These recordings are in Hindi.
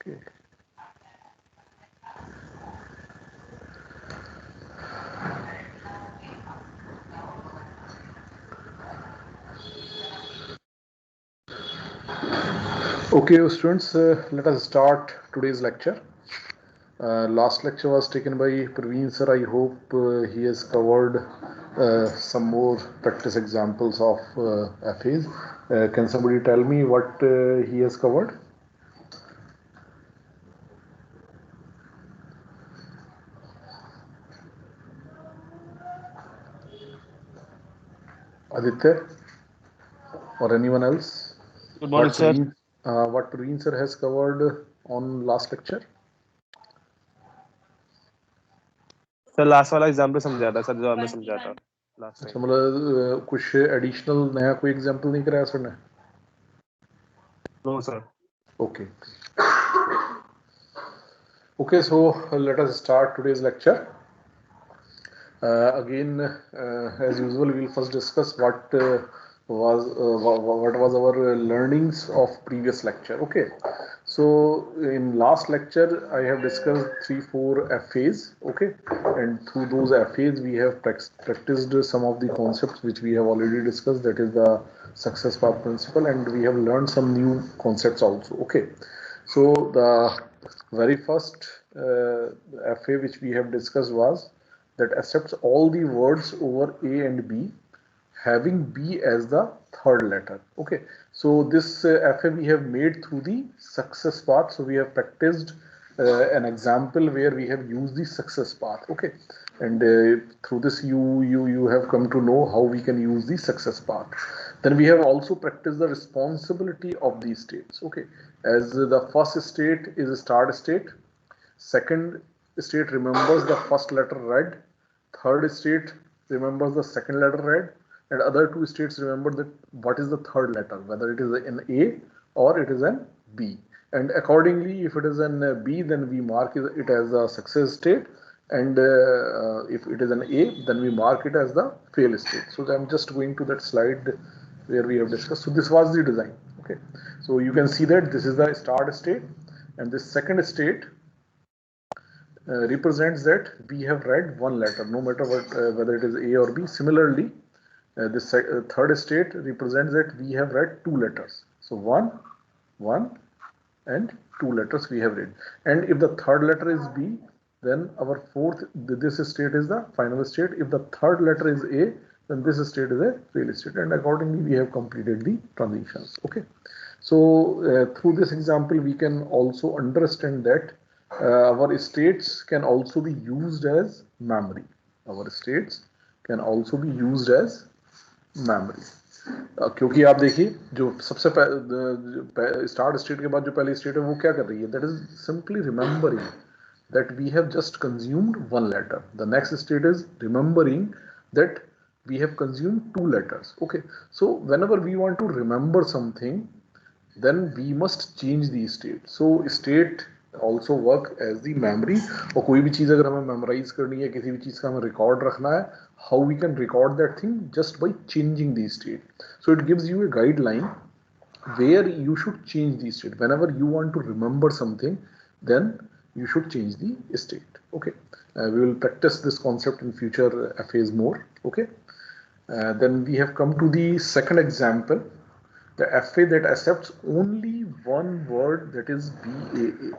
Okay. Okay, students, let us start today's lecture. Last lecture was taken by Praveen sir. I hope he has covered some more practice examples of FAs. Can somebody tell me what he has covered? Aditya or anyone else? Good morning, sir. What Praveen sir has covered on last lecture? Sir last वाला एग्जाम्पल समझा था सर, जो आपने समझा था लास्ट अच्छा, टाइम। मतलब कुछ एडिशनल नया कोई एग्जाम्पल नहीं कराया सर ने? No sir. Okay. Okay, so let us start today's lecture. Again, as usual, we'll first discuss what was our learnings of previous lecture. Okay, so in last lecture, I have discussed 3-4 FAs. Okay, and through those FAs, we have practiced some of the concepts which we have already discussed. That is the success path principle, and we have learned some new concepts also. Okay, so the very first FA which we have discussed was that accepts all the words over A and B having B as the third letter. Okay, so this FA we have made through the success path. So we have practiced an example where we have used the success path. Okay, and through this you have come to know how we can use the success path. Then we have also practiced the responsibility of these states. Okay, as the first state is a start state. Second state remembers the first letter read. Third state remembers the second letter read. And other two states remember that what is the third letter, whether it is an A or it is an B. And accordingly, if it is an B, then we mark it as a success state. And if it is an A, then we mark it as the fail state. So I'm just going to that slide where we have discussed. So this was the design. Okay. So you can see that this is the start state, and this second state represents that we have read one letter, no matter what, whether it is A or B. Similarly, this third state represents that we have read two letters. So one, and two letters we have read. And if the third letter is B, then our fourth, this state is the final state. If the third letter is A, then this state is a fail state. And accordingly, we have completed the transitions. Okay. So through this example, we can also understand that our states can also be used as memory. Our states can also be used as memory. क्योंकि आप देखिए जो सबसे स्टार्ट स्टेट के बाद जो पहली स्टेट है वो क्या कर रही है, that is simply remembering that we have just consumed one letter. The next state is remembering that we have consumed two letters. Okay, so whenever we want to remember something, then we must change the state. So state also work as the memory. और कोई भी चीज़ अगर हमें memorize करनी है, किसी भी चीज़ का हमें record रखना है, how we can record that thing just by changing the state. So it gives you a guideline where you should change the state. Whenever you want to remember something, then you should change the state. Okay, we will practice this concept in future FAs more. Okay, then we have come to the second example, the FA that accepts only one word, that is BAA.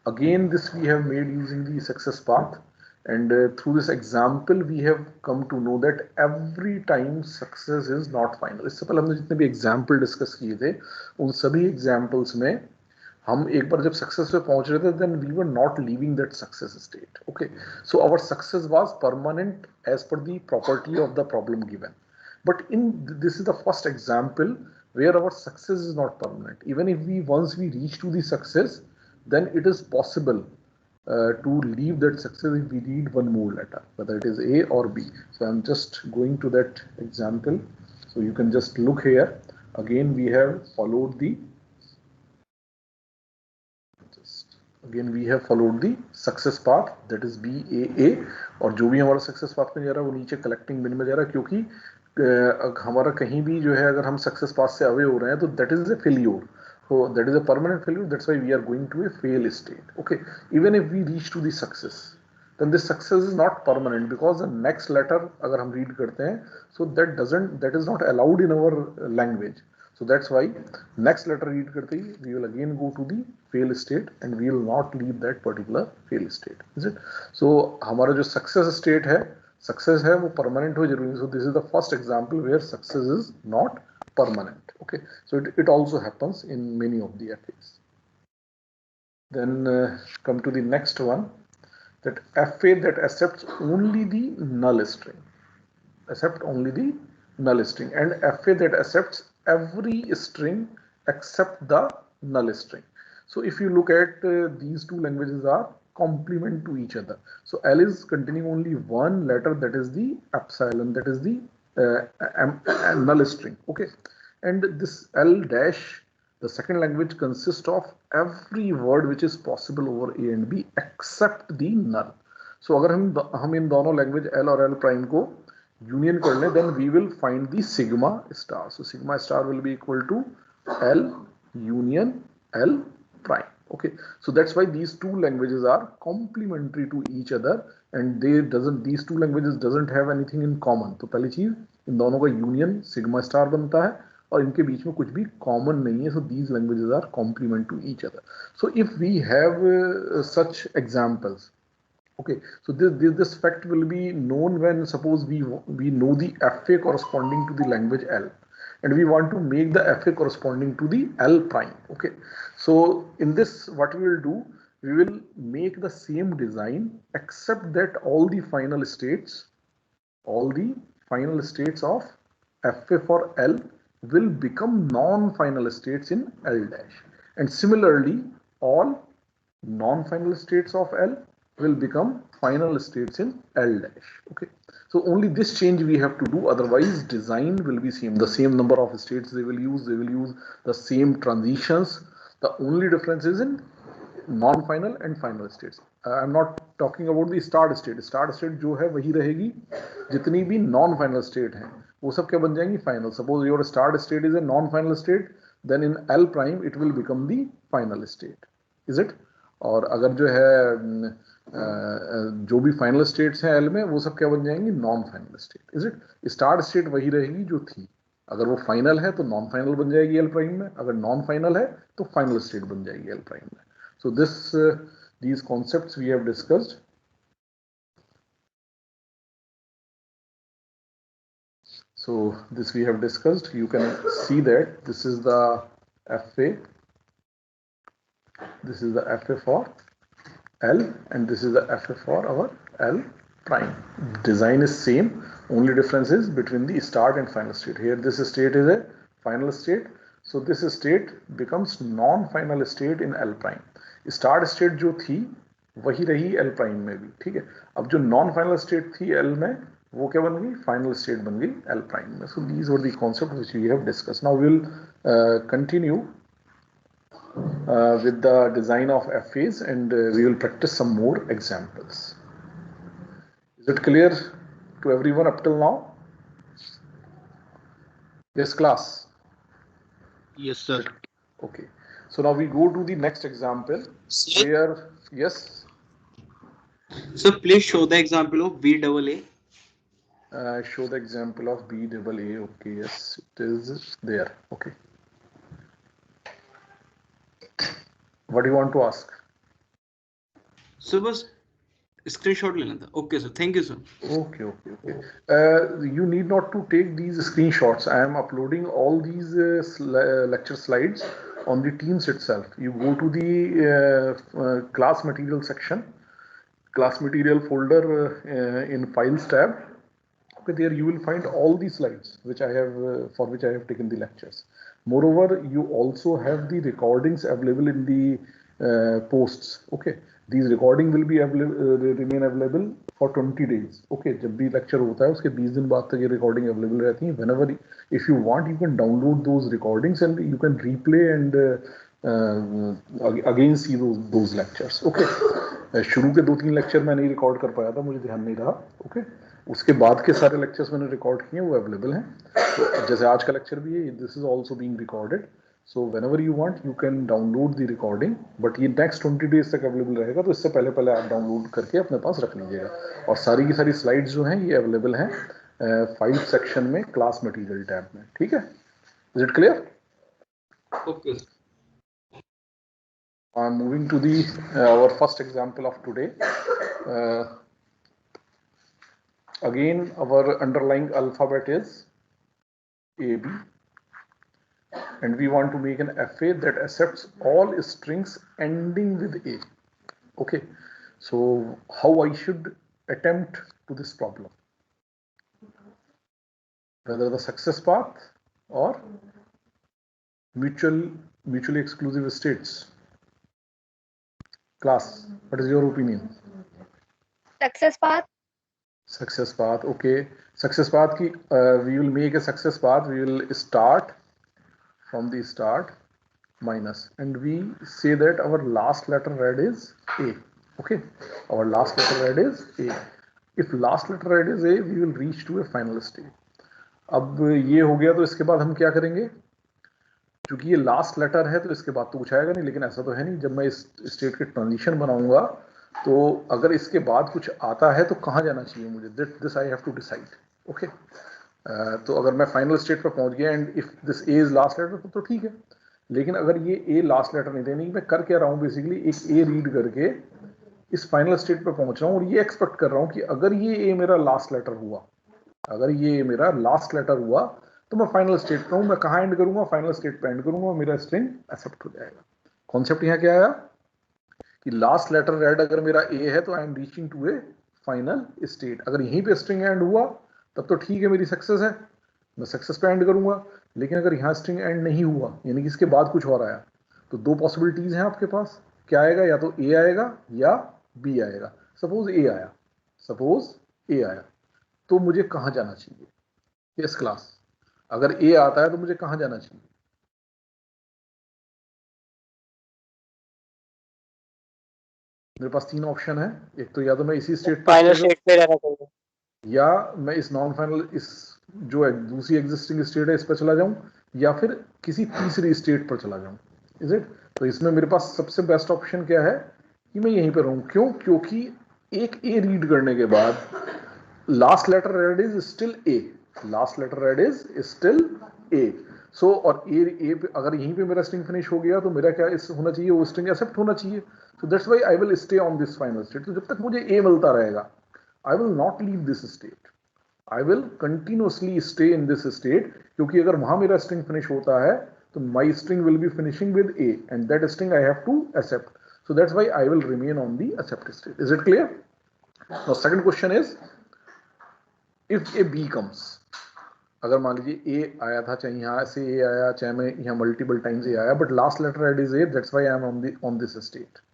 Again, this we have made using the success path, and through this example we have come to know that every time success is not final. इससे पहले हमने जितने भी example discuss किए थे उन सभी examples में हम एक बार जब सक्सेस पे पहुंच रहे थे, then we were not leaving that success state. Okay, so our success was permanent as per the property of the problem given. But in this is the first example where our success is not permanent. Even if we once we reach to the success, then it is possible to leave that success if we read one more letter, whether it is A or B. So I'm just going to that example. So you can just look here. Again, we have followed the success path, that is BAA. और जो भी हमारा सक्सेस पाथ में जा रहा है वो नीचे कलेक्टिंग बिन में जा रहा है, क्योंकि हमारा कहीं भी जो है अगर हम सक्सेस पाथ से अवे हो रहे हैं तो that is a failure. So that is a permanent failure. That's why we are going to a fail state. Okay. Even if we reach to the success, then this success is not permanent because the next letter अगर हम read करते हैं, so that is not allowed in our language. So that's why next letter read करते ही we will again go to the fail state and we will not leave that particular fail state. Is it? So हमारा जो success state है, success है वो permanent हो जरूरी. So this is the first example where success is not permanent. Okay, so it also happens in many of the FAs. Then come to the next one, that FA that accepts only the null string, accept only the null string, and FA that accepts every string except the null string. So if you look at these two languages are complement to each other. So L is containing only one letter, that is the epsilon, that is the null string. Okay, and this L dash, the second language, consists of every word which is possible over A and B except the null. So अगर हम इन दोनों language L और L prime को union कर लें, then we will find the sigma star. So sigma star will be equal to L union L prime. Okay, so that's why these two languages are complementary to each other and these two languages doesn't have anything in common. तो पहली चीज इन दोनों का union sigma star बनता है और इनके बीच में कुछ भी कॉमन नहीं है. So these languages are complement to each other. So if we have such examples, okay, so this fact will be known when suppose we know the FA corresponding to the language L and we want to make the FA corresponding to the L prime. Okay, so in this what we will do, we will make the same design except that all the final states of FA for L will become non-final states in L dash, and similarly all non-final states of L will become final states in L dash. Okay, so only this change we have to do, otherwise design will be same. The same number of states they will use the same transitions. The only difference is in non-final and final states. I'm not talking about the start state. Start state जो है वही रहेगी, जितनी भी non-final state हैं वो सब क्या बन जाएंगी, final. Suppose your start state is a non-final state, then in L prime it will become the final state. Is it? और अगर जो है जो भी फाइनल स्टेट्स हैं L में वो सब क्या बन जाएंगी, non final state. Is it? Start state वही रहेगी जो थी. अगर वो फाइनल है तो नॉन फाइनल बन जाएगी L प्राइम में, अगर नॉन फाइनल है तो फाइनल स्टेट बन जाएगी L प्राइम में. सो these concepts we have discussed. So this we have discussed. You can see that this is the FA. This is the FA for L and this is the FA for our L prime. Design is same, only difference is between the start and final state. Here this state is a final state, so this state becomes non-final state in L prime. Start state जो थी वही रही L prime में भी. ठीक है, अब जो non-final state थी L में वो क्या बन गई, final state बन गई L prime में. So these were the concepts which we have discussed. Now we will continue with the design of FAs and we will practice some more examples. Is it clear to everyone up till now? Yes, class? Yes, sir. Okay. So now we go to the next example. Sir? Where, yes? So please show the example of BAA. Show the example of BAA. Okay, yes, it is there. Okay. What do you want to ask? So बस screenshot लेना था. Okay, sir. Thank you, sir. Okay. You need not to take these screenshots. I am uploading all these lecture slides on the Teams itself. You go to the class material section, class material folder in files tab. Okay, there you will find all the slides which I have for which I have taken the lectures. Moreover, you also have the recordings available in the posts. Okay, these recording will be remain available for 20 days. Okay, जब भी lecture होता है उसके 20 दिन बाद तक ये recording available रहती है. Whenever, if you want, you can download those recordings and you can replay and again see those lectures. Okay, शुरू के 2-3 lecture मैं नहीं record कर पाया था, मुझे ध्यान नहीं रहा. Okay, उसके बाद के सारे lectures मैंने record किए, वो available हैं. तो जैसे आज का lecture भी है, this is also being recorded. So whenever you want you can download the recording, but ये next 20 days तक अवेलेबल रहेगा, तो इससे पहले पहले आप डाउनलोड करके अपने पास रख लीजिएगा। और सारी की सारी स्लाइड्स जो हैं ये अवेलेबल हैं फाइल सेक्शन में, क्लास मटेरियल टैब में। ठीक है, is it clear? Okay. I'm moving to the our first example of today. Again, our underlying alphabet is AB, and we want to make an FA that accepts all strings ending with A. Okay, so how I should attempt to this problem? Whether the success path or mutually exclusive states. Class, what is your opinion? Success path. Success path, okay. Success path ki we will make a success path. We will start from the start minus, and we say that our last letter read is A. Okay, our last letter read is A. If last letter read is A, we will reach to a final state. अब ये हो गया, तो इसके बाद हम क्या करेंगे? क्योंकि ये लास्ट लेटर है तो इसके बाद तो कुछ आएगा नहीं, लेकिन ऐसा तो है नहीं। जब मैं इस स्टेट के ट्रांजिशन बनाऊंगा तो अगर इसके बाद कुछ आता है तो कहाँ जाना चाहिए मुझे, this I have to decide. Okay, तो अगर मैं फाइनल स्टेट पर पहुंच गया and if this A is last letter तो ठीक है, लेकिन अगर ये ए लास्ट लेटर नहीं देनी, मैं कर क्या रहा हूँ बेसिकली, एक ए रीड करके इस फाइनल स्टेट पर पहुंच रहा हूँ और ये एक्सपेक्ट कर रहा हूँ कि अगर ये ए मेरा लास्ट लेटर हुआ, अगर ये मेरा लास्ट लेटर हुआ तो मैं फाइनल स्टेट पर हूँ, मैं कहाँ एंड करूंगा? फाइनल स्टेट पे एंड करूंगा, मेरा स्ट्रिंग एक्सेप्ट हो जाएगा। कॉन्सेप्ट यहाँ क्या आया कि लास्ट लेटर रेड अगर मेरा ए है तो I am reaching to a final state. अगर यहीं पे स्ट्रिंग एंड हुआ तब तो ठीक है, मेरी सक्सेस है, मैं सक्सेस पे एंड करूंगा। लेकिन अगर यहाँ स्ट्रिंग एंड नहीं हुआ, यानी कि इसके बाद कुछ और आया, तो दो पॉसिबिलिटीज हैं आपके पास, क्या आएगा? या तो ए आएगा या बी आएगा। सपोज ए आया, सपोज ए आया, तो मुझे कहाँ जाना चाहिए? यस क्लास, अगर ए आता है तो मुझे कहाँ जाना चाहिए? मेरे पास तीन ऑप्शन है, एक तो या तो मैं इसी स्टेट फाइनल स्टेट पे रहना चाहिए, या मैं इस नॉन फाइनल, इस जो दूसरी एग्जिस्टिंग स्टेट है इस पर चला जाऊं, या फिर किसी तीसरी स्टेट पर चला जाऊं। Is it? तो इसमें मेरे पास सबसे बेस्ट ऑप्शन क्या है कि मैं यहीं पर रहूं। क्यों? क्योंकि एक ए रीड करने के बाद last letter read is still A, last letter read is still A. So और ए पे अगर यहीं पे मेरा स्ट्रिंग फिनिश हो गया तो मेरा क्या इस होना चाहिए? वो स्ट्रिंग एक्सेप्ट होना चाहिए। सो that's why I will stay on this final state. तो जब तक मुझे ए मिलता रहेगा, I will not leave this state. I will continuously stay in this state, क्योंकि अगर वहां मेरा string finish होता है तो my string will be finishing with A, and that string I have to accept. So that's why I will remain on the accept state. Is it clear? Now second question is, if a B comes, अगर मान लीजिए A आया था, चाहे यहाँ से A आया, चाहे मैं यहाँ मल्टीपल टाइम्स A आया, but last letter read is A, that's why I am on this state.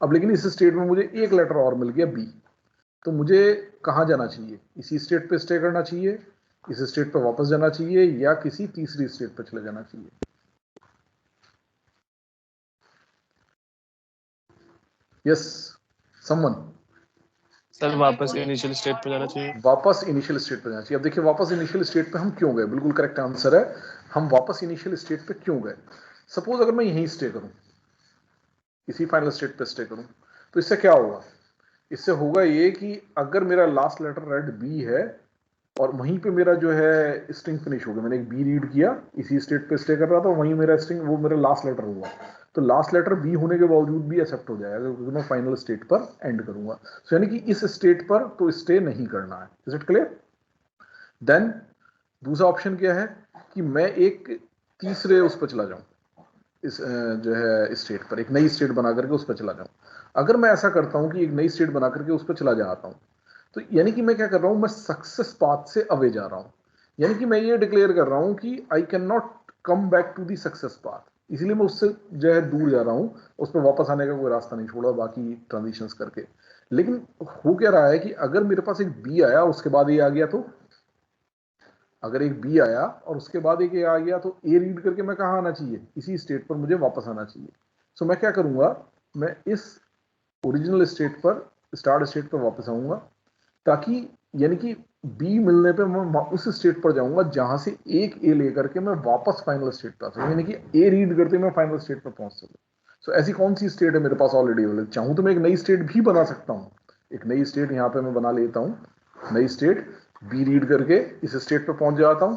अब लेकिन इस स्टेट में मुझे एक लेटर और मिल गया B, तो मुझे कहाँ जाना चाहिए? इसी स्टेट पे स्टे करना चाहिए, इस स्टेट पे वापस जाना चाहिए, या किसी तीसरी स्टेट पे चले जाना चाहिए? Yes someone? सर वापस इनिशियल स्टेट पे जाना चाहिए। वापस इनिशियल स्टेट पे जाना चाहिए। अब देखिए, वापस इनिशियल स्टेट पे हम क्यों गए? बिल्कुल करेक्ट आंसर है, हम वापस इनिशियल स्टेट पे क्यों गए? सपोज अगर मैं यहीं स्टे करूं, इसी फाइनल स्टेट पे स्टे करूं, तो इससे क्या होगा? इससे होगा ये कि अगर मेरा लास्ट लेटर रेड बी है और वहीं पे मेरा जो है स्ट्रिंग फिनिश हो गया, मैंने एक बी रीड किया, इसी स्टेट पे स्टे कर रहा था, वहीं मेरा स्ट्रिंग, वो मेरा लास्ट लेटर हुआ, तो लास्ट लेटर बी होने के बावजूद भी एक्सेप्ट हो जाएगा क्योंकि मैं फाइनल स्टेट पर एंड करूंगा। सो यानी कि इस स्टेट पर तो स्टे नहीं करना है। Is it clear? देन दूसरा ऑप्शन क्या है कि मैं एक तीसरे उस पर चला जाऊं, इस जो है स्टेट पर, एक नई स्टेट बना करके उस पर चला जाऊं। अगर मैं ऐसा करता हूं कि एक नई स्टेट बना करके उस पर चला जाता हूं, तो यानी कि मैं क्या कर रहा हूं? मैं सक्सेस पाथ से अवे जा रहा हूं, यानी कि मैं ये डिक्लेयर कर रहा हूं कि I can not come back to the success path, इसलिए मैं उससे जो है दूर जा रहा हूं, उस पर वापस आने का कोई रास्ता नहीं छोड़ा बाकी ट्रांजिशंस करके। लेकिन हो क्या रहा है कि अगर मेरे पास एक बी आया उसके बाद ये आ गया, तो अगर एक बी आया और उसके बाद एक ए आ गया, तो ए रीड करके मैं कहाँ आना चाहिए? इसी स्टेट पर मुझे वापस आना चाहिए। सो मैं क्या करूंगा? मैं इस ओरिजिनल स्टेट पर, स्टार्ट स्टेट पर वापस आऊंगा, ताकि यानी कि बी मिलने पे मैं उस स्टेट पर जाऊंगा जहां से एक ए लेकर के मैं वापस फाइनल स्टेट पर आ सकूं, यानी कि ए रीड करते मैं फाइनल स्टेट पर पहुंच सकूं। सो ऐसी कौन सी स्टेट है मेरे पास ऑलरेडी अवेलेबल? चाहूं तो मैं एक नई स्टेट भी बना सकता हूं। एक नई स्टेट यहां पे मैं बना लेता हूं, नई स्टेट बी रीड करके इस स्टेट पे पहुंच जाता हूं।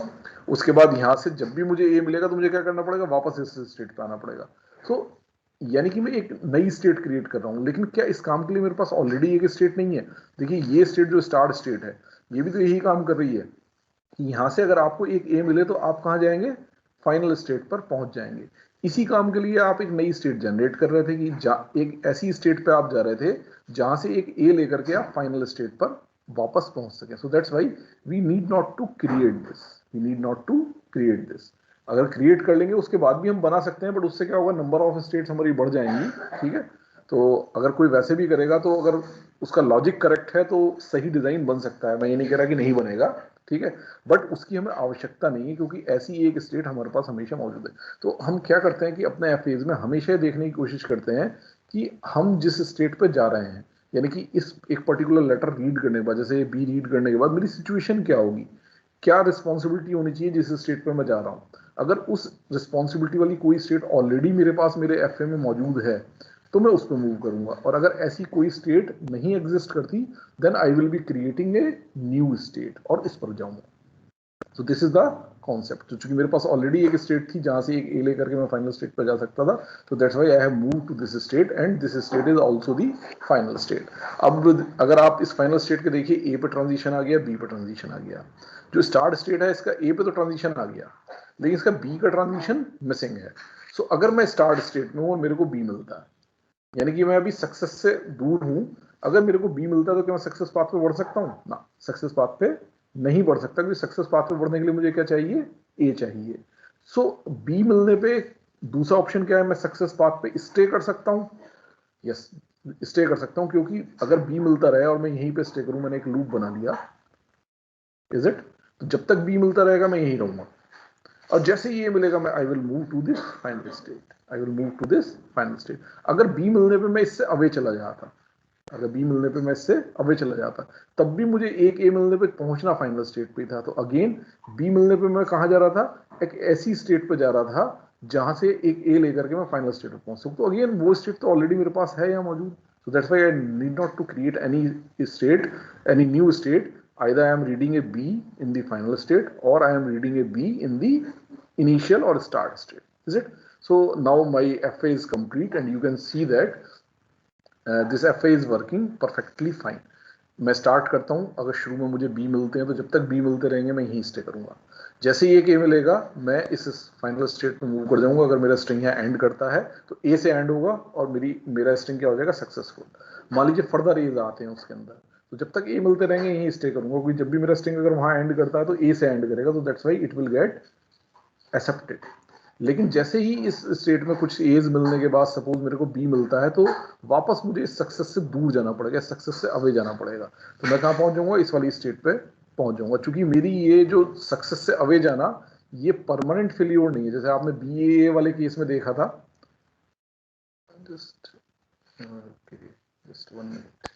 उसके बाद यहां से जब भी मुझे ए मिलेगा तो मुझे क्या करना पड़ेगा, वापस इस स्टेट पे आना पड़ेगा। सो यानी कि मैं एक नई स्टेट क्रिएट कर रहा हूं, लेकिन क्या इस काम के लिए मेरे पास ऑलरेडी एक स्टेट नहीं है? देखिए ये स्टेट जो स्टार्ट स्टेट है ये भी तो यही काम कर रही है कि यहां से अगर आपको एक ए मिले तो आप कहां जाएंगे, फाइनल स्टेट पर पहुंच जाएंगे। इसी काम के लिए आप एक नई स्टेट जनरेट कर रहे थे कि एक ऐसी स्टेट पे आप जा रहे थे जहां से एक ए लेकर के आप फाइनल स्टेट पर वापस पहुंच सके। So that's why we need not to create this, we need not to create this. अगर क्रिएट कर लेंगे उसके बाद भी हम बना सकते हैं, बट उससे क्या होगा, नंबर ऑफ स्टेट्स हमारी बढ़ जाएंगी। ठीक है, तो अगर कोई वैसे भी करेगा तो अगर उसका लॉजिक करेक्ट है तो सही डिजाइन बन सकता है, मैं ये नहीं कह रहा कि नहीं बनेगा। ठीक है, बट उसकी हमें आवश्यकता नहीं है क्योंकि ऐसी एक स्टेट हमारे पास हमेशा मौजूद है। तो हम क्या करते हैं कि अपने एफएज में हमेशा देखने की कोशिश करते हैं कि हम जिस स्टेट पे जा रहे हैं, यानी कि इस एक पर्टिकुलर लेटर रीड करने के बाद, जैसे बी रीड करने के बाद मेरी सिचुएशन क्या होगी, क्या रिस्पॉन्सिबिलिटी होनी चाहिए जिस स्टेट पे मैं जा रहा हूं। अगर उस रिस्पॉन्सिबिलिटी वाली कोई स्टेट ऑलरेडी मेरे पास मेरे एफए में मौजूद है तो मैं उस पर मूव करूंगा, और अगर ऐसी कोई स्टेट नहीं एग्जिस्ट करती then I will be creating a new state और इस पर जाऊंगा। तो दिस इज द कॉन्सेप्ट। तो चूंकि मेरे पास ऑलरेडी एक स्टेट थी जहां से एक ए लेकर के मैं फाइनल स्टेट पर जा सकता था, तो that's why I have move to this state and this state is also the final state. अब अगर आप इस फाइनल स्टेट के देखिए, ए पे ट्रांजिशन आ गया, बी पे ट्रांजिशन आ गया। जो स्टार्ट स्टेट है इसका ए पे तो ट्रांजिशन आ गया, लेकिन इसका बी का ट्रांजिशन मिसिंग है। सो अगर मैं स्टार्ट स्टेट में हूं और मेरे को बी मिलता है, यानी कि मैं अभी सक्सेस से दूर हूं, अगर मेरे को बी मिलता है तो क्या मैं सक्सेस पाथ पे बढ़ सकता हूं ना? सक्सेस पाथ पे नहीं बढ़ सकता, क्योंकि सक्सेस पाथ पे बढ़ने के लिए मुझे क्या चाहिए, ए चाहिए। सो बी मिलने पे दूसरा ऑप्शन क्या है, मैं सक्सेस पाथ पे स्टे कर सकता हूं। यस, स्टे कर सकता हूं, क्योंकि अगर बी मिलता रहे और मैं यहीं पे स्टे करूं, मैंने एक लूप बना लिया, इज इट? तो जब तक बी मिलता रहेगा मैं यहीं रहूंगा, और जैसे ही ये मिलेगा मैं I will move to this final state, I will move to this final state. अगर बी मिलने पे मैं इससे अवे चला जाता, अगर बी मिलने पे मैं इससे अवे चला जाता, तब भी मुझे एक ए मिलने पे पहुंचना फाइनल स्टेट पे था। तो अगेन बी मिलने पे मैं कहां जा रहा था, एक ऐसी स्टेट पे जा रहा था जहां से एक ए लेकर के मैं फाइनल स्टेट पे पहुंच सकूं। तो अगेन वो स्टेट तो ऑलरेडी मेरे पास है यहाँ मौजूद। So that's why I need not to create any state, any new state. Either I am reading a B in the final state or I am reading a B in the initial or start state. Is it? So now my FA is complete and you can see that this FA is working perfectly fine. मैं स्टार्ट करता हूं, अगर शुरू में मुझे बी मिलते हैं तो जब तक बी मिलते रहेंगे मैं यहीं स्टे करूंगा। जैसे ही एक ए मिलेगा मैं इस फाइनल स्टेट में मूव कर जाऊंगा। अगर मेरा स्ट्रिंग यहाँ एंड करता है तो ए से एंड होगा और मेरा स्ट्रिंग क्या हो जाएगा, सक्सेसफुल। मान लीजिए फर्दर एज आते हैं उसके अंदर, तो जब तक ए मिलते रहेंगे यहीं स्टे करूंगा, क्योंकि जब भी मेरा स्ट्रिंग अगर वहां एंड करता है तो ए से एंड करेगा, तो that's why it will get accepted. लेकिन जैसे ही इस स्टेट में कुछ एज मिलने के बाद सपोज मेरे को बी मिलता है, तो वापस मुझे इस सक्सेस से दूर जाना पड़ेगा, सक्सेस से अवे जाना पड़ेगा। तो मैं कहां पहुंच जाऊंगा, इस वाली स्टेट पे पहुंच जाऊंगा। चूंकि मेरी ये जो सक्सेस से अवे जाना ये परमानेंट फेल्योर नहीं है, जैसे आपने बी ए वाले केस में देखा था। Just just 1 minute,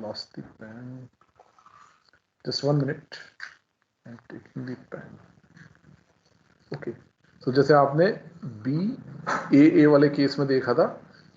lost the pen, just 1 minute, I am taking the pen. Okay, तो जैसे आपने बी ए वाले केस में देखा था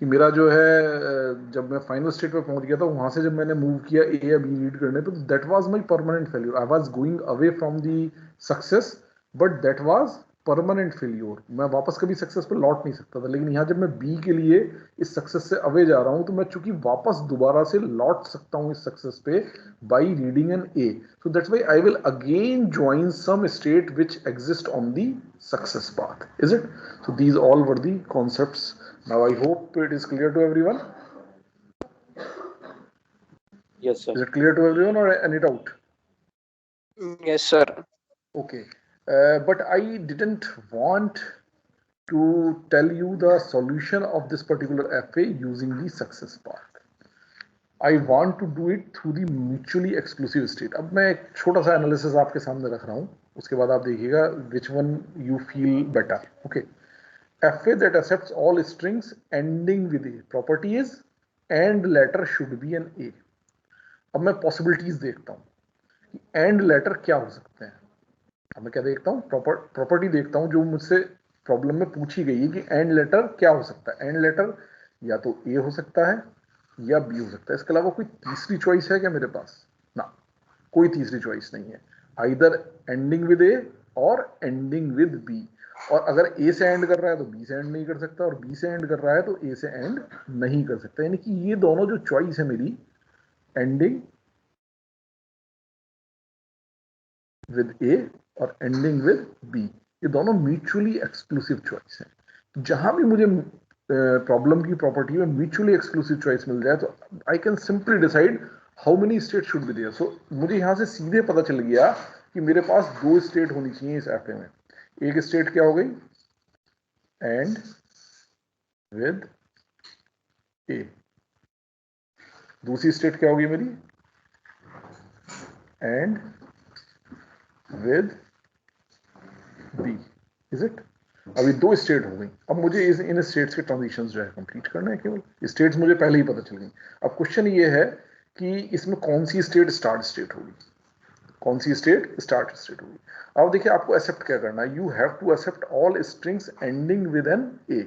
कि मेरा जो है, जब मैं फाइनल स्टेट पे पहुंच गया था, वहां से जब मैंने मूव किया ए या बी रीड करने पे, तो that was my permanent failure. I was going away from the success, but that was permanent failure. मैं वापस कभी सक्सेस पे लौट नहीं सकता था। लेकिन यहाँ जब मैं बी के लिए इस सक्सेस से अवे जा रहा हूं, तो मैं चूंकि वापस दोबारा से लौट सकता हूं इस सक्सेस पे by reading an A. So that's why I will again join some state which exist on the success path. Is it? So these all were the concepts. Now I hope it is clear to everyone. Yes, sir. Is it clear to everyone or any doubt? Yes, sir. Okay. But I didn't want to tell you the solution of this particular FA using the success path. I want to do it through the mutually exclusive state. अब मैं एक छोटा सा एनालिसिस आपके सामने रख रहा हूँ, उसके बाद आप देखिएगा which one you feel better. Okay. FA that accepts all strings ending with a property is end letter should be an A. अब मैं पॉसिबिलिटीज देखता हूं कि एंड लेटर क्या हो सकते हैं। अब मैं क्या देखता हूं, प्रॉपर्टी देखता हूं जो मुझसे प्रॉब्लम में पूछी गई है कि एंड लेटर क्या हो सकता है। एंड लेटर या तो ए हो सकता है या बी हो सकता है, इसके अलावा कोई तीसरी चॉइस है क्या मेरे पास? ना, कोई तीसरी चॉइस नहीं है। आइदर एंडिंग विद ए और एंडिंग विद बी। और अगर ए से एंड कर रहा है तो बी से एंड नहीं कर सकता, और बी से एंड कर रहा है तो ए से एंड नहीं कर सकता। यानी कि ये दोनों जो चॉइस है मेरी, एंडिंग विद ए और एंडिंग विद बी, ये दोनों म्यूचुअली एक्सक्लूसिव चॉइस है। तो जहां भी मुझे प्रॉब्लम की प्रॉपर्टी में म्यूचुअली एक्सक्लूसिव चॉइस मिल जाए तो I can simply decide how many state should be there. So मुझे यहां से सीधे पता चल गया कि मेरे पास 2 स्टेट होनी चाहिए इस एफ में। एक स्टेट क्या हो गई, एंड विद ए। दूसरी स्टेट क्या होगी मेरी, and with B. Is it? अभी 2 स्टेट हो गई। अब मुझे इन स्टेट्स के ट्रांजिशन जो है कंप्लीट करना है। केवल स्टेट्स मुझे पहले ही पता चल गई। अब क्वेश्चन ये है कि इसमें कौन सी स्टेट स्टार्ट स्टेट होगी, कौन सी स्टेट स्टार्ट स्टेट होगी। अब देखिए आपको एक्सेप्ट क्या करना है, you have to accept all strings ending with an A.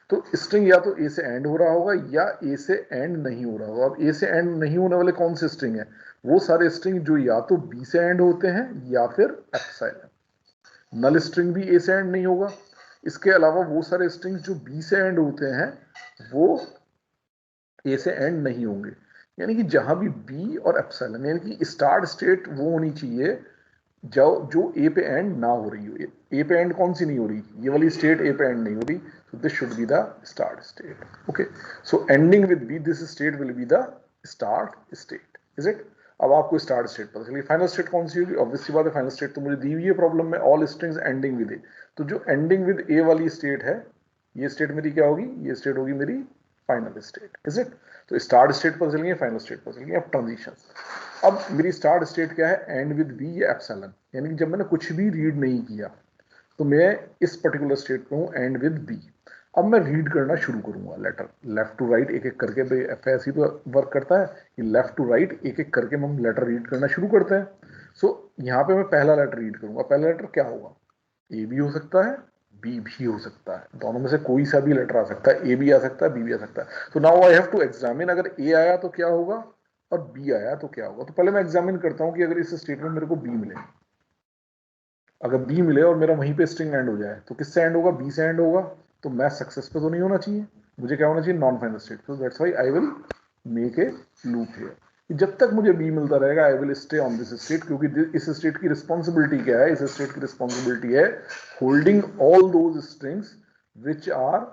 तो स्ट्रिंग या तो ए से एंड हो रहा होगा या ए से एंड नहीं हो रहा होगा। अब ए से एंड नहीं होने वाले कौन से स्ट्रिंग है, वो सारे स्ट्रिंग जो या तो बी से एंड होते हैं या फिर एप्सिलॉन। नल स्ट्रिंग भी ए से एंड नहीं होगा। इसके अलावा वो सारे स्ट्रिंग्स जो बी से एंड होते हैं वो ए से एंड नहीं होंगे। यानी कि जहां भी बी और एप्सिलॉन, यानी कि स्टार्ट स्टेट वो होनी चाहिए जो ए पे एंड ना हो रही हो। ए पे एंड कौन सी नहीं हो रही, ये वाली स्टेट ए पे एंड नहीं हो रही, so this should be the start state. Okay, so ending with b, this state will be the start state. Is it? अब आपको स्टार्ट स्टेट पता चलिए। फाइनल स्टेट कौन सी होगी? ऑब्वियसली बात है, फाइनल स्टेट तो मुझे दी हुई है प्रॉब्लम में, all strings ending with A. तो जो एंडिंग विद ए वाली स्टेट है, ये स्टेट मेरी क्या होगी, ये स्टेट होगी मेरी फाइनल स्टेट। Is it? तो स्टार्ट स्टेट पता चल गई, फाइनल स्टेट पता चल गई। अब ट्रांजिशन। अब मेरी स्टार्ट स्टेट क्या है, एंड विद बी या एप्सिलॉन। यानी कि जब मैंने कुछ भी रीड नहीं किया तो मैं इस पर्टिकुलर स्टेट पे हूँ, एंड विद बी। अब मैं रीड करना शुरू करूंगा लेटर, लेफ्ट टू राइट एक एक करके। एफ ऐसी तो वर्क करता है कि लेफ्ट टू राइट एक एक करके हम लेटर रीड करना शुरू करते हैं। सो यहाँ पे मैं पहला लेटर रीड करूंगा। पहला लेटर क्या होगा, ए भी हो सकता है, बी भी हो सकता है, दोनों में से कोई सा भी लेटर आ सकता है। ए भी आ सकता है, बी भी आ सकता है। तो now I have to examine, अगर ए आया तो क्या होगा और बी आया तो क्या होगा। तो पहले मैं एग्जामिन करता हूँ कि अगर इस स्टेट में मेरे को बी मिले, अगर बी मिले और मेरा वहीं पे स्ट्रिंग एंड हो जाए तो किससे एंड होगा, बी से एंड होगा। तो मैं सक्सेस पे तो नहीं होना चाहिए, मुझे क्या होना चाहिए, नॉन फाइनल स्टेट। तो that's why I will make A loop here. जब तक मुझे बी मिलता रहेगा आई will stay on this state, क्योंकि इस स्टेट की रिस्पॉन्सिबिलिटी क्या है, इस स्टेट की रिस्पॉन्सिबिलिटी है holding all those strings which are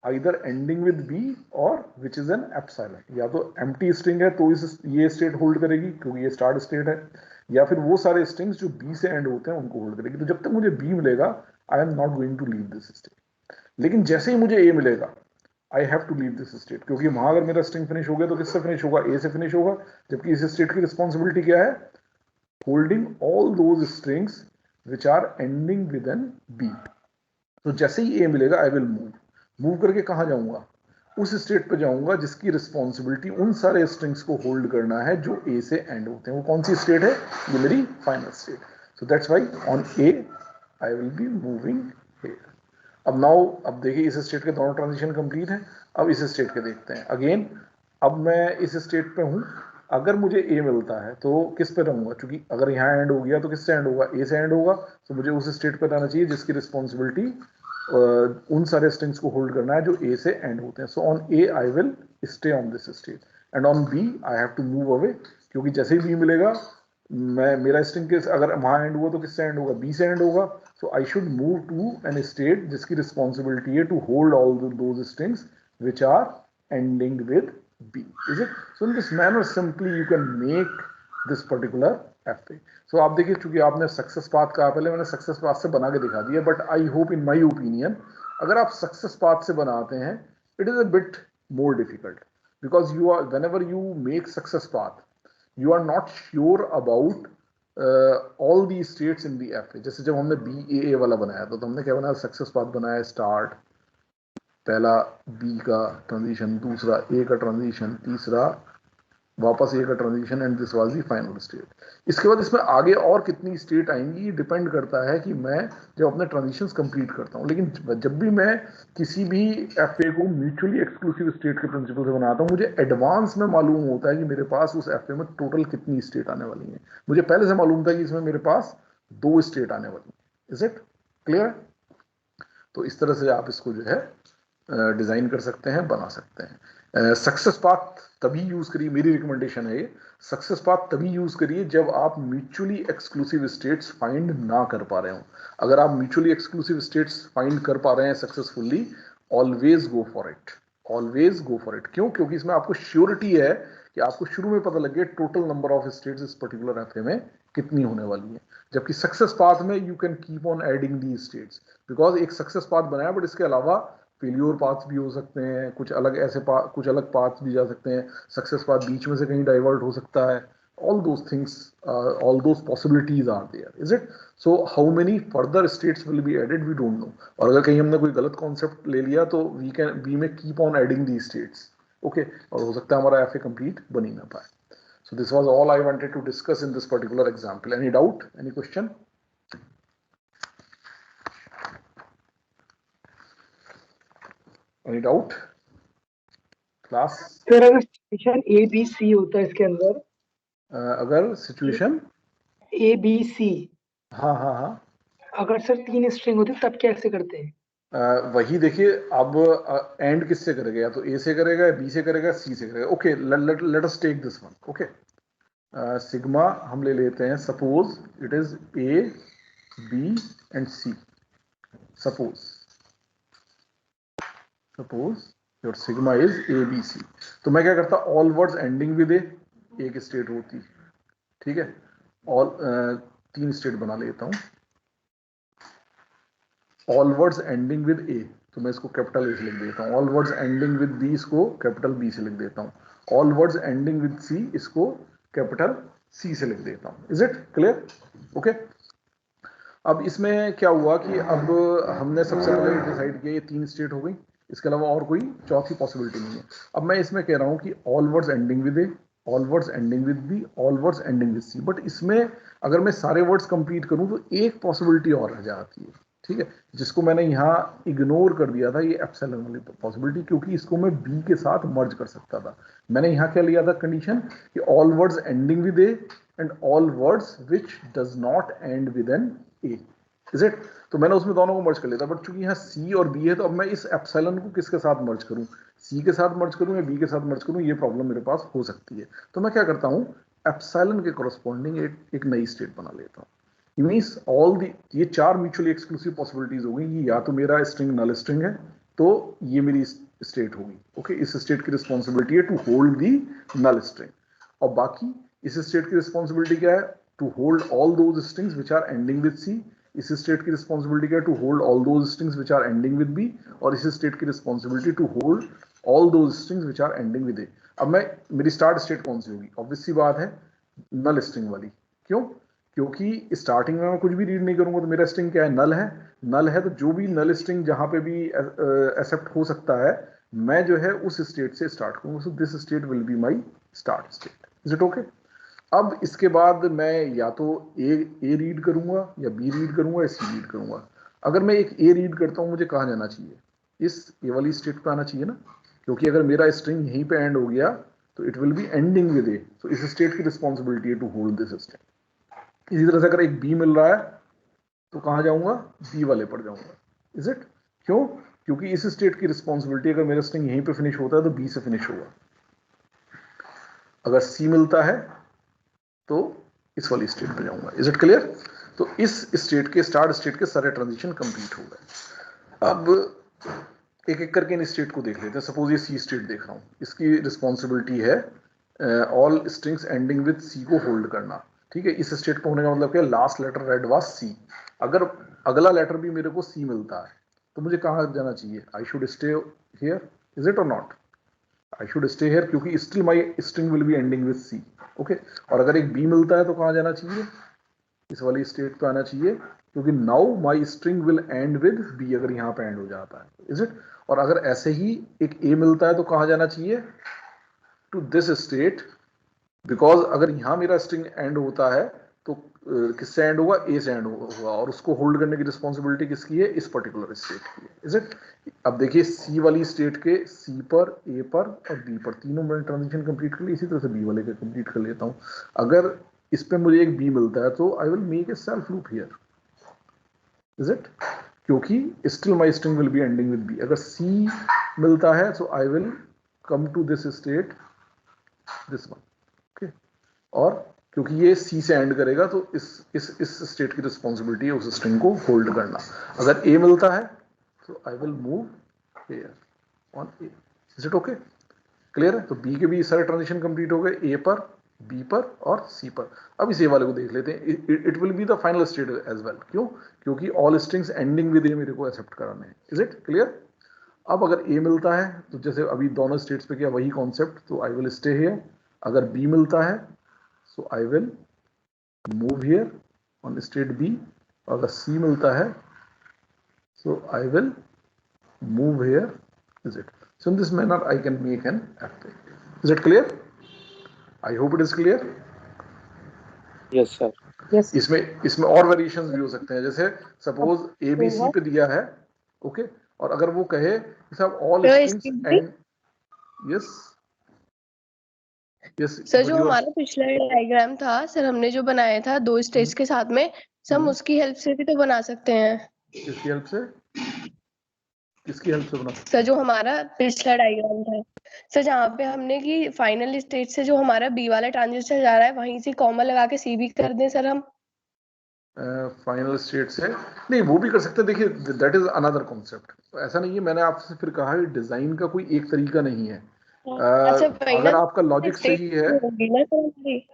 either ending with B और विच इज एन एप्सिलॉन। या तो एम्प्टी स्ट्रिंग है तो ये स्टेट होल्ड करेगी क्योंकि ये स्टार्ट स्टेट है, या फिर वो सारे स्ट्रिंग्स जो बी से एंड होते हैं उनको होल्ड करेगी। तो जब तक मुझे बी मिलेगा I am not going to leave this state. लेकिन जैसे ही मुझे ए मिलेगा I have to leave this state, क्योंकि वहां अगर मेरा स्ट्रिंग फिनिश हो गया तो किससे फिनिश होगा, ए से फिनिश होगा। जबकि इस स्टेट की रिस्पॉन्सिबिलिटी क्या है, holding all those strings which are ending with an B. तो जैसे ही ए मिलेगा आई विल मूव करके कहां जाऊंगा, उस स्टेट पे जाऊंगा जिसकी रिस्पॉन्सिबिलिटी उन सारे स्ट्रिंग्स को होल्ड करना है जो ए से एंड होते हैं। वो कौन सी स्टेट है, ये मेरी final state. So that's why on A I will be moving here. अब नाउ अब देखिए इस स्टेट के दोनों ट्रांजिशन कंप्लीट हैं। अब इस स्टेट के देखते हैं अगेन। अब मैं इस स्टेट पे हूं, अगर मुझे ए मिलता है तो किस पे रहूंगा, क्योंकि अगर यहाँ एंड हो गया तो किससे एंड होगा, ए से एंड होगा। तो मुझे उस स्टेट पे रहना चाहिए जिसकी रिस्पॉन्सिबिलिटी उन सारे स्ट्रिंग्स को होल्ड करना है जो ए से एंड होते हैं। So on A I will stay on this state, and on B I have to move away, क्योंकि जैसे ही बी मिलेगा मैं मेरा स्ट्रिंग के अगर वहां एंड हुआ तो किससे एंड होगा, बी से एंड होगा। So I should move to an state जिसकी रिस्पॉन्सिबिलिटी है to hold all those strings which are ending with B. Is it? So in this manner simply you can make this particular FA. So आप देखिए, चूंकि आपने सक्सेस पाथ कहा, पहले मैंने सक्सेस पाथ से बना के दिखा दिया, but I hope in my opinion अगर आप सक्सेस पाथ से बनाते हैं it is a bit more difficult, because you are whenever you make success path you are not sure about all the states in the FA. जैसे जब हमने BAA वाला बनाया था तो हमने क्या बनाया, सक्सेस पाथ बनाया, स्टार्ट पहला बी का ट्रांजिशन, दूसरा ए का ट्रांजिशन, तीसरा वापस ए का transition, and this was the final state. इसके बाद इसमें आगे और कितनी स्टेट आएंगी डिपेंड करता है कि मैं जब अपने ट्रांजिशंस कंप्लीट करता हूँ। लेकिन जब भी मैं किसी भी एफए को म्यूचुअली एक्सक्लूसिव स्टेट के प्रिंसिपल से बनाता हूँ, मुझे एडवांस में मालूम होता है कि मेरे पास उस एफए में टोटल कितनी स्टेट आने वाली है। मुझे पहले से मालूम था कि इसमें मेरे पास 2 स्टेट आने वाली है। Is it clear? तो इस तरह से आप इसको जो है डिजाइन कर सकते हैं, बना सकते हैं। सक्सेस पाथ तभी यूज करिए, मेरी रिकमेंडेशन है ये, सक्सेस पाथ तभी यूज करिए जब आप म्यूचुअली एक्सक्लूसिव स्टेट्स फाइंड ना कर पा रहे हो। अगर आप म्यूचुअली एक्सक्लूसिव स्टेट्स फाइंड कर पा रहे हैं successfully, always go for it, always go for it. क्यों? क्योंकि इसमें आपको श्योरिटी है कि आपको शुरू में पता लग गया टोटल नंबर ऑफ स्टेट्स इस पर्टिकुलर एफए में कितनी होने वाली है। जबकि सक्सेस पाथ में you can keep on adding the states, because एक सक्सेस पाथ बनाया, बट इसके अलावा फेल्योर पाथ्स भी हो सकते हैं, कुछ अलग ऐसे कुछ अलग पाथ्स भी जा सकते हैं, सक्सेस पाथ बीच में से कहीं डाइवर्ट हो सकता है। all those things, all those possibilities are there, is it? So how many further states will be added, we don't know. और अगर कहीं हमने कोई गलत कॉन्सेप्ट ले लिया तो we may keep on adding these states, okay? और हो सकता है हमारा FA complete बन ही ना पाए। So this was all I wanted to discuss in this particular example. Any doubt? Any question? Any doubt? Class? Sir अगर सिचुएशन ए बी सी होता है इसके अंदर, अगर सिचुएशन ए बी सी, हाँ हाँ हाँ, अगर सर 3 स्ट्रिंग होती तब कैसे करते हैं? वही देखिए, अब एंड किससे करेगा, या तो ए से करेगा, बी से करेगा, सी से करेगा। Okay, let us take this one. Okay, sigma हम ले लेते हैं, suppose it is A B and C. Suppose your sigma is A B C. तो मैं क्या करता, all words ending with A, एक स्टेट होती, ठीक है, ऑल 3 स्टेट बना लेता हूं। All words ending with A, तो मैं इसको कैपिटल ए से लिख देता हूँ। All words ending with B, इसको कैपिटल बी से लिख देता हूँ। All words ending with C, इसको कैपिटल सी से लिख देता हूँ। Is it clear? ओके, अब इसमें क्या हुआ कि अब हमने सबसे पहले डिसाइड किया ये 3 स्टेट हो गई, इसके अलावा और कोई चौथी पॉसिबिलिटी नहीं है। अब मैं इसमें कह रहा हूँ कि all words ending with A, all words ending with B, all words ending with C. But इसमें अगर मैं सारे वर्ड्स कंप्लीट करूँ तो एक पॉसिबिलिटी और रह जाती है, ठीक है, जिसको मैंने यहाँ इग्नोर कर दिया था, ये एप्सिलॉन वाली पॉसिबिलिटी, क्योंकि इसको मैं बी के साथ मर्ज कर सकता था। मैंने यहाँ क्या लिया था कंडीशन कि all words ending with A and all words which does not end with an A. Is it? तो मैंने उसमें दोनों को मर्ज कर लिया था। बट चूंकि यहाँ सी और बी है, तो अब मैं इस एप्सिलॉन को किसके साथ मर्ज करूँ, सी के साथ मर्ज करूँ या बी के साथ मर्ज करूँ, ये प्रॉब्लम मेरे पास हो सकती है। तो मैं क्या करता हूँ, एप्सिलॉन के कॉरस्पॉन्डिंग एक नई स्टेट बना लेता हूँ। मीन्स ये 4 म्यूचुअली एक्सक्लूसिव पॉसिबिलिटीज हो गई कि या तो मेरा स्ट्रिंग नल स्ट्रिंग है, तो ये मेरी स्टेट होगी। ओके, इस स्टेट की रिस्पॉन्सिबिलिटी है to hold the null string, और बाकी इस स्टेट की रिस्पॉन्सिबिलिटी क्या है, to hold all those strings which are ending with C. इस स्टेट की रिस्पॉन्सिबिलिटी क्या है, to hold all those strings which are ending with B, और इस स्टेट की responsibility to hold all those strings which are ending with A. अब मेरी स्टार्ट स्टेट कौन सी होगी? ऑब्वियस सी बात है, नल स्ट्रिंग वाली। क्यों? क्योंकि स्टार्टिंग में मैं कुछ भी रीड नहीं करूंगा, तो मेरा स्ट्रिंग क्या है, नल है। नल है तो जो भी नल स्ट्रिंग जहां पे भी एक्सेप्ट हो सकता है, मैं जो है उस स्टेट से स्टार्ट करूंगा। So this state will be my start state. Is it okay? अब इसके बाद मैं या तो ए रीड करूंगा, या बी रीड करूंगा, या सी रीड करूंगा। अगर मैं एक ए रीड करता हूं, मुझे कहाँ जाना चाहिए? इस ए वाली स्टेट पे आना चाहिए ना, क्योंकि अगर मेरा स्ट्रिंग यहीं पे एंड हो गया तो it will be ending with A. So इस स्टेट की रिस्पॉन्सिबिलिटी है टू होल्ड दिस स्टेट। इसी तरह से अगर एक बी मिल रहा है तो कहाँ जाऊंगा? बी वाले पर जाऊंगा। Is it? क्यों? क्योंकि इस स्टेट की रिस्पॉन्सिबिलिटी, अगर मेरा स्ट्रिंग यहीं पे फिनिश होता है तो बी से फिनिश होगा। अगर सी मिलता है तो इस वाली स्टेट पे जाऊंगा। Is it clear? तो इस स्टेट के, स्टार्ट स्टेट के सारे ट्रांजिशन कंप्लीट हो गए। अब एक एक करके इन स्टेट को देख लेते हैं। सपोज ये सी स्टेट देख रहा हूं, इसकी रिस्पॉन्सिबिलिटी है all strings ending with C को होल्ड करना। ठीक है, इस स्टेट पे होने का मतलब क्या? लास्ट लेटर रेड वाज सी। अगर अगला लेटर भी मेरे को सी मिलता है तो मुझे कहाँ जाना चाहिए? I should stay here. Is it और not? I should stay here, क्योंकि still my string will be ending with C. Okay, और अगर एक बी मिलता है तो कहाँ जाना चाहिए? इस वाली स्टेट पे आना चाहिए, क्योंकि now my string will end with B, अगर यहाँ पे एंड हो जाता है, इज इट? और अगर ऐसे ही एक ए मिलता है तो कहाँ जाना चाहिए? टू दिस स्टेट, बिकॉज अगर यहाँ मेरा स्ट्रिंग एंड होता है तो किससे एंड होगा? ए से एंड होगा, और उसको होल्ड करने की रिस्पॉन्सिबिलिटी किसकी है? इस पर्टिकुलर स्टेट की है, इज इट? अब देखिए सी वाली स्टेट के सी पर, ए पर और बी पर, तीनों मैंने ट्रांजिशन कंप्लीट कर ली, इसी तरह से बी वाले का कंप्लीट कर लेता हूँ। अगर इस पे मुझे एक बी मिलता है तो I will make a self loop here, is it? क्योंकि still my string will be ending with B. अगर सी मिलता है तो I will come to this state, this one, okay? और क्योंकि ये सी से एंड करेगा तो इस स्टेट की रिस्पॉन्सिबिलिटी है उस स्ट्रिंग को होल्ड करना। अगर ए मिलता है तो I will move here on A, is it okay? Clear है? तो बी के भी सारे ट्रांजिशन कंप्लीट हो गए, ए पर, बी पर और सी पर। अब इस ए वाले को देख लेते हैं, it will be the final state as well. क्यों? क्योंकि all strings ending with A मेरे को एक्सेप्ट कराने हैं, इज इट क्लियर? अब अगर ए मिलता है तो जैसे अभी दोनों स्टेट्स पे किया वही कॉन्सेप्ट, तो आई विल स्टे हियर। अगर बी मिलता है so I will move here on state B, अगर C मिलता है so I will move here, is it? So in this manner I can make an FP. Is it clear? I hope it is clear. Yes sir. Yes. इसमें और वेरिएशंस भी हो सकते हैं, जैसे सपोज ABC पे दिया है, ओके, और अगर वो कहे कि साहब all strings and, yes yes sir जो हमारा पिछला डायग्राम था सर, हमने जो बनाया था दो स्टेज के साथ में, सर हम उसकी हेल्प से भी तो बना सकते हैं। किसकी हेल्प से? किसकी हेल्प से बना? सर जो हमारा पिछला डायग्राम था सर, जहाँ पे हमने कि फाइनल स्टेज से जो हमारा बी वाला ट्रांजिस्टर जा रहा है वहीं से कॉमा लगा के सी भी कर दें सर हम। फाइनल स्टेट से नहीं, वो भी कर सकते हैं। देखिए दैट इज अनदर कॉन्सेप्ट, ऐसा नहीं है। मैंने आपसे फिर कहा डिजाइन का कोई एक तरीका नहीं है। अच्छा, अगर आपका लॉजिक सही है, होगी ना सर हमारी।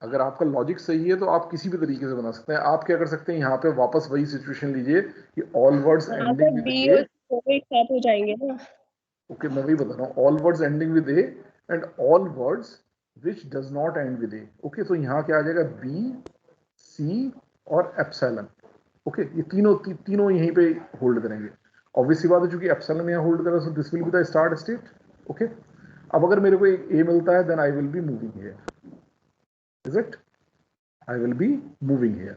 अगर आपका लॉजिक सही है तो आप किसी भी तरीके से बना सकते हैं। आप क्या कर सकते हैं, यहाँ पे वापस वही सिचुएशन लीजिए कि all words ending with B A, और एक साथ हो जाएंगे ना। ओके मैं वही बता रहा हूँ, all words ending with A and all words which does not end with A, okay? तो यहाँ क्या आ जाएगा? बी, सी और एप्सिलॉन, ओके? ये तीनों यहीं पे होल्ड करेंगे। ऑब्वियसली बात है, चूंकि एप्सिलॉन यहाँ होल्ड कर रहा है, so this will be the start state, okay? अब अगर मेरे को एक ए मिलता है then I will be moving here, is it? I will be moving here.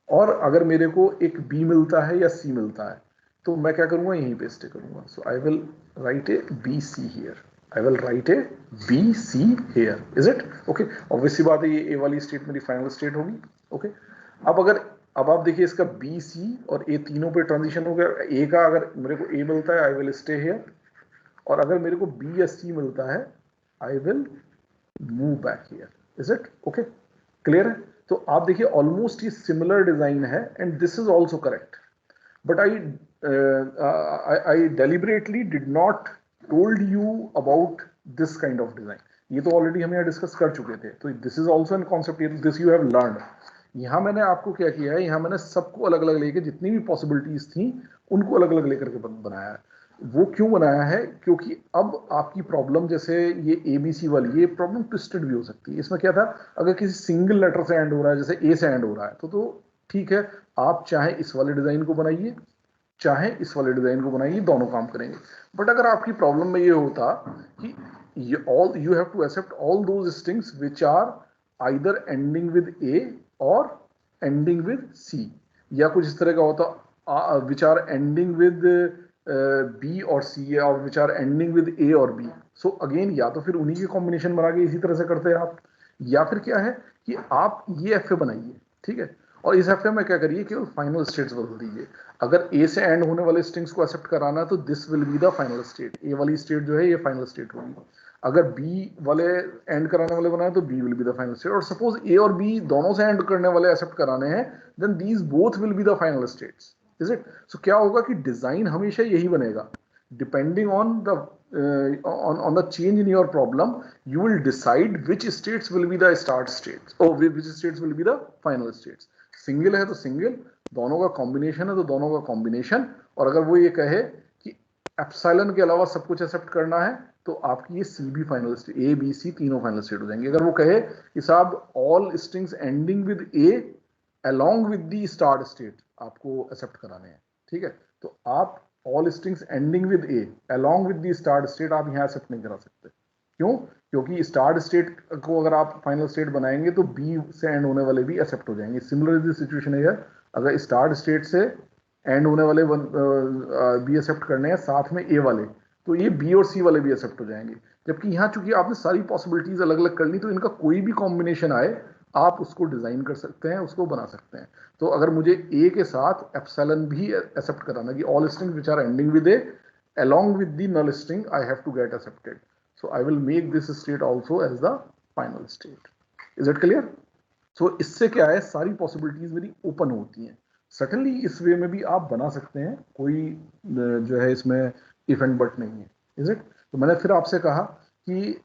और अगर मेरे को एक बी मिलता है या सी मिलता है तो मैं क्या करूंगा? यहीं पे स्टे करूंगा। So I will write A B C here, I will write A B C here, is it okay? Obviously बात है, ये ए वाली स्टेट मेरी फाइनल स्टेट होगी, ओके? अब आप देखिए इसका बी, सी और ए तीनों पे ट्रांजिशन हो गया। ए का अगर मेरे को ए मिलता है आई विल स्टे हियर, और अगर मेरे को बी या सी मिलता है आई will move back here, is it okay? Clear है? तो आप देखिए ऑलमोस्ट ये सिमिलर डिजाइन है and this is also correct, but I deliberately did not told you about this kind of design. ये तो ऑलरेडी हम यहाँ डिस्कस कर चुके थे, तो this is also an concept, this you have learn. यहाँ मैंने आपको क्या किया है, यहाँ मैंने सबको अलग अलग लेके जितनी भी पॉसिबिलिटीज थी उनको अलग अलग लेकर के बनाया है। वो क्यों बनाया है? क्योंकि अब आपकी प्रॉब्लम, जैसे ये ABC वाली, ये प्रॉब्लम ट्विस्टेड भी हो सकती है। इसमें क्या था, अगर किसी सिंगल लेटर से एंड हो रहा है, जैसे ए से एंड हो रहा है, तो ठीक है, आप चाहे इस वाले डिजाइन को बनाइए चाहे इस वाले डिजाइन को बनाइए, दोनों काम करेंगे। बट अगर आपकी प्रॉब्लम में ये होता कि you have to accept all those strings which are either ending with A or ending with C, या कुछ इस तरह का होता which are ending with B और C, और which are ending with A और B। So again, या तो फिर उन्हीं के कॉम्बिनेशन बना के इसी तरह से करते हैं आप, या फिर क्या है कि आप ये FA बनाइए, ठीक है, और इस FA में क्या करिए, केवल फाइनल स्टेट्स बदल दीजिए। अगर A से एंड होने वाले स्ट्रिंग्स को एक्सेप्ट कराना है तो this will be the final state, A वाली स्टेट जो है ये फाइनल स्टेट होगी। अगर B वाले एंड कराने वाले बनाए तो B will be the final state, और सपोज A और B दोनों से एंड करने वाले एक्सेप्ट कराने हैं, then these both will be the final states, is it? So क्या होगा कि डिजाइन हमेशा यही बनेगा, depending on the change in your problem, you will decide which states will be the start states or which states will be the final states। Single है तो सिंगल, दोनों का कॉम्बिनेशन है तो दोनों का कॉम्बिनेशन। और अगर वो ये कहे कि एप्सिलॉन के अलावा सब कुछ एक्सेप्ट करना है तो आपकी ये सी भी final state, A B C तीनों फाइनल स्टेट हो जाएंगे। अगर वो कहे कि साहब all strings ending with A along with the start state, आपको एक्सेप्ट कराने हैं, ठीक है। तो आप all strings ending with a along with the start state आप यहाँ एक्सेप्ट नहीं करा सकते। क्यों? क्योंकि स्टार्ट स्टेट को अगर आप फाइनल स्टेट बनाएंगे तो बी से एंड होने वाले भी एक्सेप्ट हो जाएंगे। सिमिलर सिचुएशन है यार, अगर स्टार्ट स्टेट से एंड होने वाले बी एक्सेप्ट करने हैं साथ में ए वाले, तो ये बी और सी वाले भी एक्सेप्ट हो जाएंगे। जबकि यहाँ चूंकि आपने सारी पॉसिबिलिटीज अलग अलग कर ली, तो इनका कोई भी कॉम्बिनेशन आए आप उसको डिजाइन कर सकते हैं, उसको बना सकते हैं। तो अगर मुझे ए के साथ एप्सिलॉन भी एक्सेप्ट कराना कि all string which are ending with A along with the null string I have to get accepted, so I will make this state also as the final state. Is it clear? So इससे क्या है, सारी possibilities मेरी open होती हैं। Certainly इस वे में भी आप बना सकते हैं, कोई जो है इसमें if and but नहीं है। Is it? तो मैंने फिर आपसे कहा कि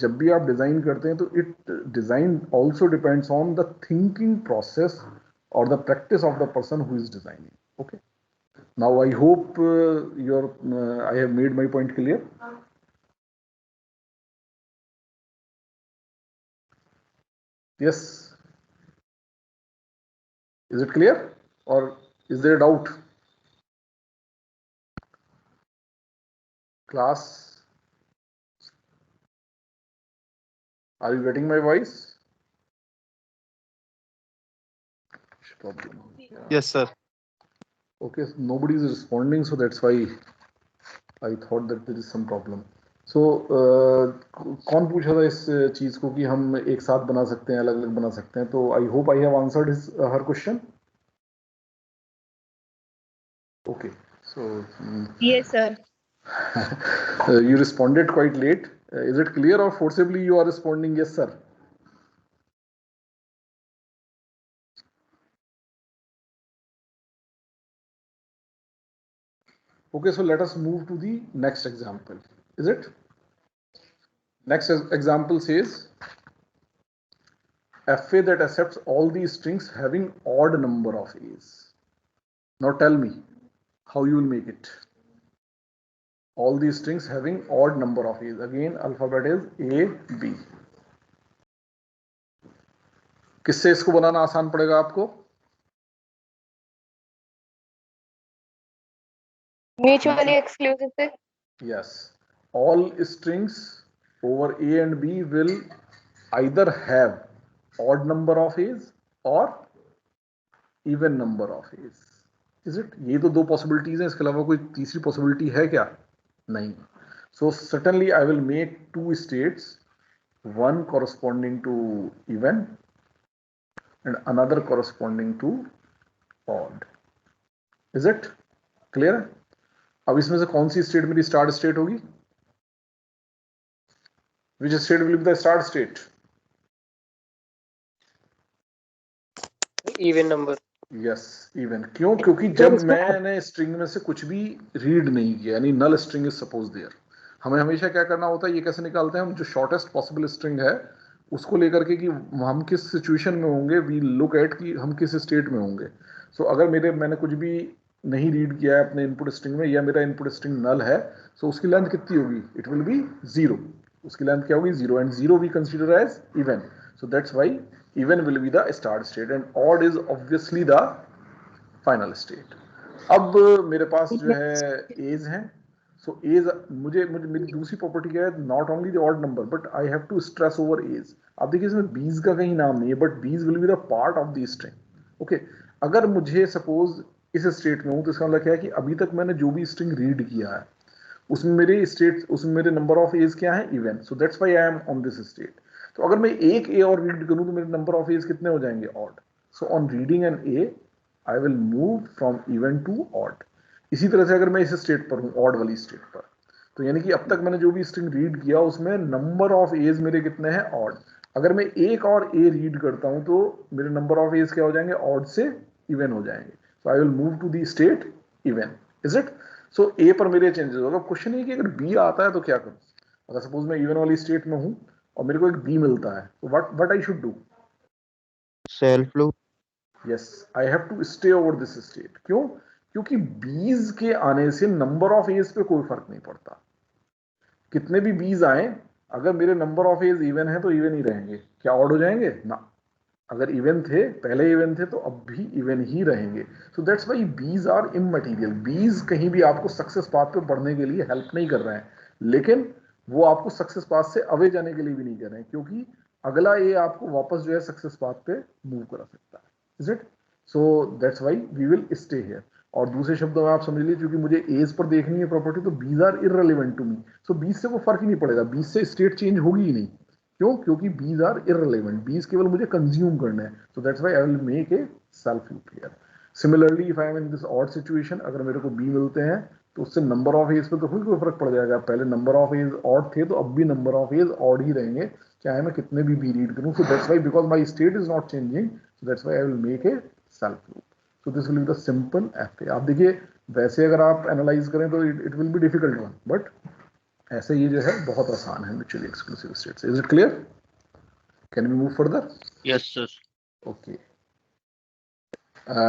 जब भी आप डिजाइन करते हैं तो it design also depends on the thinking process or the practice of the person who is designing. Okay. Now I hope I have made my point clear. Yes. Is it clear or is there a doubt? Class, are you getting my voice? Yes, sir. Okay, so nobody is responding, so that's why I thought that there is some problem. So कौन पूछा था इस चीज को कि हम एक साथ बना सकते हैं, अलग अलग बना सकते हैं? तो I hope I have answered her question. Okay, so Yes, sir. you responded quite late. Is it clear or forcibly you are responding yes, sir? Okay, so let us move to the next example. Is it? Next example says FA that accepts all these strings having odd number of A's. Now tell me how you will make it. All these strings having odd number of A's. Again, alphabet is A, B. किससे इसको बनाना आसान पड़ेगा आपको? Mutually exclusive से? Yes. All strings over A and B will either have odd number of A's or even number of A's. Is it? ये तो दो possibilities हैं, इसके अलावा कोई तीसरी possibility है क्या? नहीं. So certainly I will make two states, one corresponding to even and another corresponding to odd. Is it clear? अब इसमें से कौन सी स्टेट मेरी स्टार्ट स्टेट होगी? Which state will be the start state? Even number. Yes, even. क्यों? क्योंकि जब मैंने स्ट्रिंग में से कुछ भी रीड नहीं किया, यानी नल स्ट्रिंग इज सपोज देयर, हमें हमेशा क्या करना होता है, ये कैसे निकालते हैं हम, जो शॉर्टेस्ट पॉसिबल स्ट्रिंग है उसको लेकर के कि हम किस सिचुएशन में होंगे, वी लुक एट कि हम किस स्टेट में होंगे। सो अगर मैंने कुछ भी नहीं रीड किया है अपने इनपुट स्ट्रिंग में, या मेरा इनपुट स्ट्रिंग नल है, सो उसकी लेंथ कितनी होगी? It will be 0। उसकी लेंथ क्या होगी? 0, and 0 we consider as even. So that's why even will be the start state and odd is obviously the final state. अब मेरे पास जो है एज है, सो एज मुझे मेरी दूसरी प्रॉपर्टी क्या है? Not only the odd number but I have to stress over A's. आप देखिए इसमें बीज का कहीं नाम नहीं है, बट बीज will be the part of the string. Okay, अगर मुझे सपोज इस स्टेट में हूं, तो इसका मतलब क्या है कि अभी तक मैंने जो भी स्ट्रिंग रीड किया है उसमें मेरे नंबर ऑफ एज क्या है? Even. So that's why I am on this state. तो अगर मैं एक ए और रीड करूं तो मेरे नंबर ऑफ एज कितने हो जाएंगे? Odd. So on reading an A I will move from even to odd. इसी तरह से अगर मैं इस स्टेट पर हूं, ऑड वाली स्टेट पर, तो यानी कि अब तक मैंने जो भी स्ट्रिंग रीड किया उसमें नंबर ऑफ एज मेरे कितने हैं? ऑड। अगर मैं एक और ए रीड करता हूं तो मेरे नंबर ऑफ एज क्या हो जाएंगे? ऑड से इवन हो जाएंगे। So I will move to the state even. Is it? So A पर मेरे चेंजेस होगा। क्वेश्चन है कि अगर बी आता है तो क्या करूं? अगर सपोज मैं इवन वाली स्टेट में हूं और मेरे को एक बी मिलता है, तो what I should do? Self loop. Yes, I have to stay over this state. क्यों? क्योंकि बीज के आने से नंबर ऑफ एज पे कोई फर्क नहीं पड़ता। कितने भी बीज आए, अगर मेरे नंबर ऑफ एज इवन है तो इवन ही रहेंगे। क्या ऑड हो जाएंगे? ना। अगर इवन थे, पहले इवन थे, तो अब भी इवन ही रहेंगे. सो that's why bees are immaterial. बीज कहीं भी आपको सक्सेस पाथ पे बढ़ने के लिए हेल्प नहीं कर रहे हैं, लेकिन वो आपको सक्सेस पाथ से अवे जाने के लिए भी नहीं कर रहे हैं, क्योंकि अगला ए आपको वापस जो है सक्सेस पाथ पे मूव करा सकता है. Is it? So that's why we will stay here. और दूसरे शब्दों में आप समझ लीजिए, क्योंकि मुझे एज पर देखनी है प्रॉपर्टी, तो bees are irrelevant to me. सो बीज से वो फर्क ही नहीं पड़ेगा, बीज से स्टेट चेंज होगी ही नहीं. क्यों? क्योंकि बीज आर इररिलेवेंट. बीज केवल मुझे कंज्यूम करने हैं. सो that's why I will make a self loop here. Similarly if I am in this odd situation, अगर मेरे को बी मिलते हैं, तो उससे नंबर ऑफ एज पे तो कोई फर्क पड़ जाएगा. पहले नंबर ऑफ एज ऑड थे, तो अब भी नंबर ऑफ एज ऑड ही रहेंगे, चाहे मैं कितने भी बी रीड करूं. सो that's why, because my state is not changing, so that's why I will make a self loop. So this will be the simple FA. आप देखिए, वैसे अगर आप एनालाइज करें तो it will be difficult one, but ऐसे ये जो है बहुत आसान है म्यूचुअली एक्सक्लूसिव स्टेट से. Is it clear? Can we move further? Yes, sir. Okay.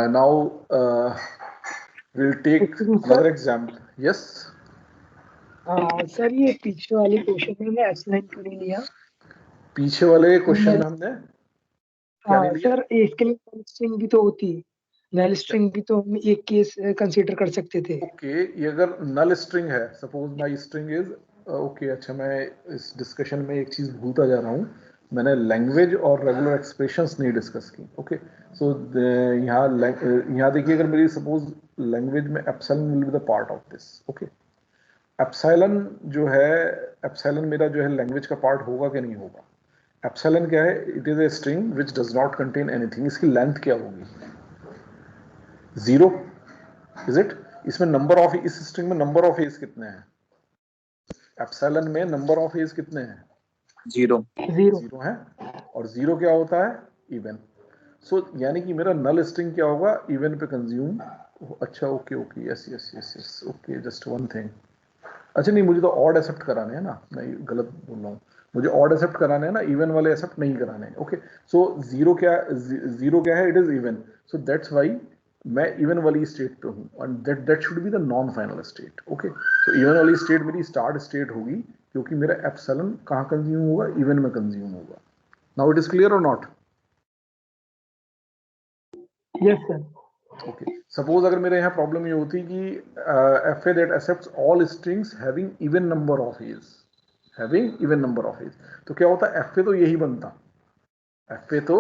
Now we'll take another example. Yes. Sir ये पीछे वाले क्वेश्चन में हमने S9 क्यों नहीं लिया? पीछे वाले क्वेश्चन में हमने क्या नहीं लिया? सर इसके लिए नल स्ट्रिंग भी तो होती, नल स्ट्रिंग भी तो हम एक केस कंसीडर कर सकते थे. ओके, ये अगर नल स्ट्रिंग है, suppose my string is okay. अच्छा, मैं इस डिस्कशन में एक चीज भूलता जा रहा हूँ, मैंने लैंग्वेज और रेगुलर एक्सप्रेशंस नहीं डिस्कस की. ओके, सो यहाँ देखिए, अगर मेरी सपोज लैंग्वेज में epsilon will be the part of this. Okay, epsilon जो है, एप्सिलॉन मेरा जो है लैंग्वेज का पार्ट होगा कि नहीं होगा? एप्सिलॉन क्या है? It is a string which does not contain anything. इसकी लेंथ क्या होगी? 0. Is it? इसमें नंबर ऑफ, इस स्ट्रिंग में नंबर ऑफ एज कितने हैं? एप्सिलॉन में नंबर ऑफ एज कितने हैं? 0. 0 है. और 0 क्या होता है? इवन. सो यानी कि मेरा नल स्ट्रिंग क्या होगा? इवन पे कंज्यूम. अच्छा, okay okay, yes yes yes yes, okay. Just one thing. अच्छा नहीं, मुझे तो ऑड एक्सेप्ट कराने हैं ना, मैं गलत बोल रहा हूँ. मुझे ऑड एक्सेप्ट कराने हैं ना, इवन वाले एक्सेप्ट नहीं कराने हैं. ओके, सो 0 क्या है? It is even. So that's why मैं इवन वाली स्टेट पे हूँ, and that should be the non final state. Okay, so even वाली स्टेट मेरी स्टार्ट स्टेट होगी, क्योंकि मेरा एप्सिलॉन कहाँ कंज्यूम होगा? इवन में कंज्यूम होगा. नाउ इट इज क्लियर और not? Yes sir. Okay, suppose अगर मेरे यहाँ प्रॉब्लम ये होती कि F A that accepts all strings having even number of A's, having even number of A's, तो क्या होता? एफ ए तो यही बनता, एफ ए तो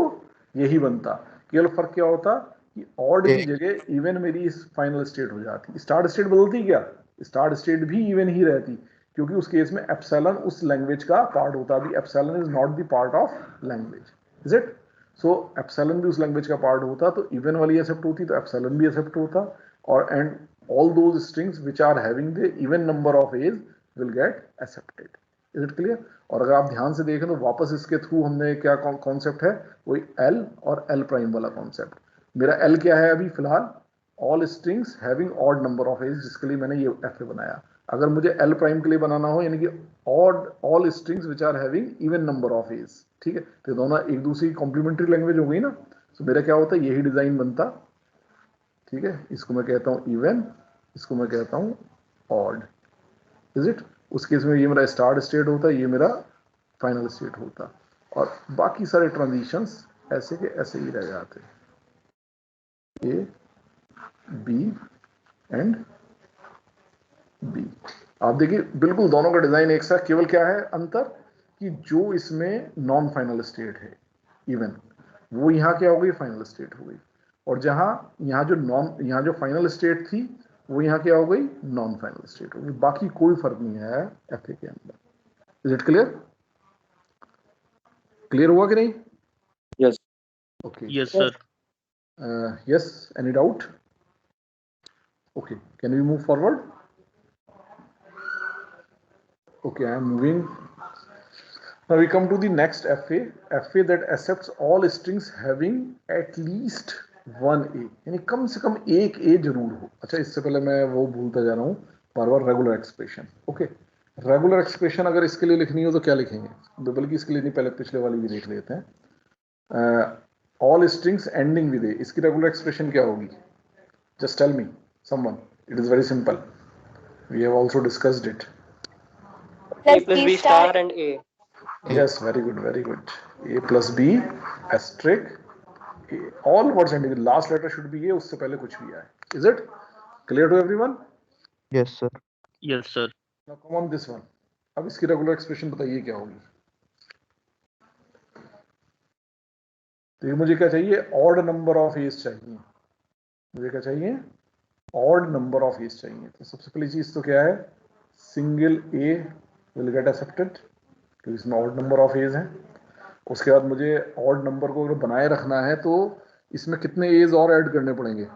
यही बनता. केवल फर्क क्या होता कि ऑड की जगह इवन मेरी इस फाइनल स्टेट हो जाती. स्टार्ट स्टेट बदलती क्या? स्टार्ट स्टेट भी इवन ही रहती, क्योंकि उस केस में एप्सिलॉन उस लैंग्वेज का पार्ट होता. अभी epsilon is not the part of language. Is it? So epsilon भी उस लैंग्वेज का पार्ट होता, तो इवन वाली एक्सेप्ट होती, तो एप्सिलॉन भी एक्सेप्ट होता. और and all those strings which are having the even number of A's will get accepted. Is it clear? और अगर आप ध्यान से देखें तो वापस इसके थ्रू हमने क्या कॉन्सेप्ट है? वही एल और एल प्राइम वाला कॉन्सेप्ट. मेरा एल क्या है अभी फिलहाल? All strings having odd number of A's, जिसके लिए मैंने ये एफ ए बनाया. अगर मुझे एल प्राइम के लिए बनाना हो, यानी कि odd all strings which are having even number of A's, ठीक है, तो दोनों एक दूसरी की कॉम्प्लीमेंट्री लैंग्वेज हो गई ना. तो मेरा क्या होता है? यही डिजाइन बनता. ठीक है, इसको मैं कहता हूँ इवन, इसको मैं कहता हूँ ऑड. Is it? उस केस में ये मेरा स्टार्ट स्टेट होता, ये मेरा फाइनल स्टेट होता, और बाकी सारे ट्रांजिशंस ऐसे के ऐसे ही रह जाते. A B and B. आप देखिए, बिल्कुल दोनों का डिजाइन एक सा, केवल क्या है अंतर कि जो इसमें नॉन फाइनल स्टेट है इवन, वो यहाँ क्या हो गई? फाइनल स्टेट हो गई. और यहाँ जो फाइनल स्टेट थी, वो यहाँ क्या हो गई? नॉन फाइनल स्टेट हो गई. बाकी कोई फर्क नहीं है एफ ए के अंदर. Is it clear? क्लियर हुआ कि नहीं? Yes. Okay. Yes, sir. Yes, any doubt? Okay, can we move forward? Okay, I am moving. Now we come to the next FA. FA that accepts all strings having at least one A, यानी कम से कम एक A जरूर हो. अच्छा, इससे पहले मैं वो भूलता जा रहा हूँ बार बार, regular expression. Okay, regular expression अगर इसके लिए लिखनी हो तो क्या लिखेंगे? बल्कि इसके लिए नहीं, पहले पिछले वाली भी देख लेते हैं. All strings ending with A, इसकी रेगुलर एक्सप्रेशन क्या होगी? Just tell me someone. It is very simple. We have also discussed it. A plus B star and A. Yes, very good, very good. A plus B asterisk all words ending with last letter should be A, उससे पहले कुछ भी आए. Is it clear to everyone? Yes, sir. Yes, sir. Now come on this one. अब इसकी रेगुलर एक्सप्रेशन बताइए क्या होगी. तो ये मुझे क्या चाहिए, ऑड नंबर ऑफ एज चाहिए. मुझे क्या चाहिए, ऑड नंबर ऑफ एज चाहिए. तो सबसे पहली चीज तो क्या है, single A will get accepted क्योंकि इसमें ऑड नंबर ऑफ एज है. उसके बाद मुझे ऑड नंबर को अगर बनाए रखना है तो इसमें कितने एज और ऐड करने पड़ेंगे.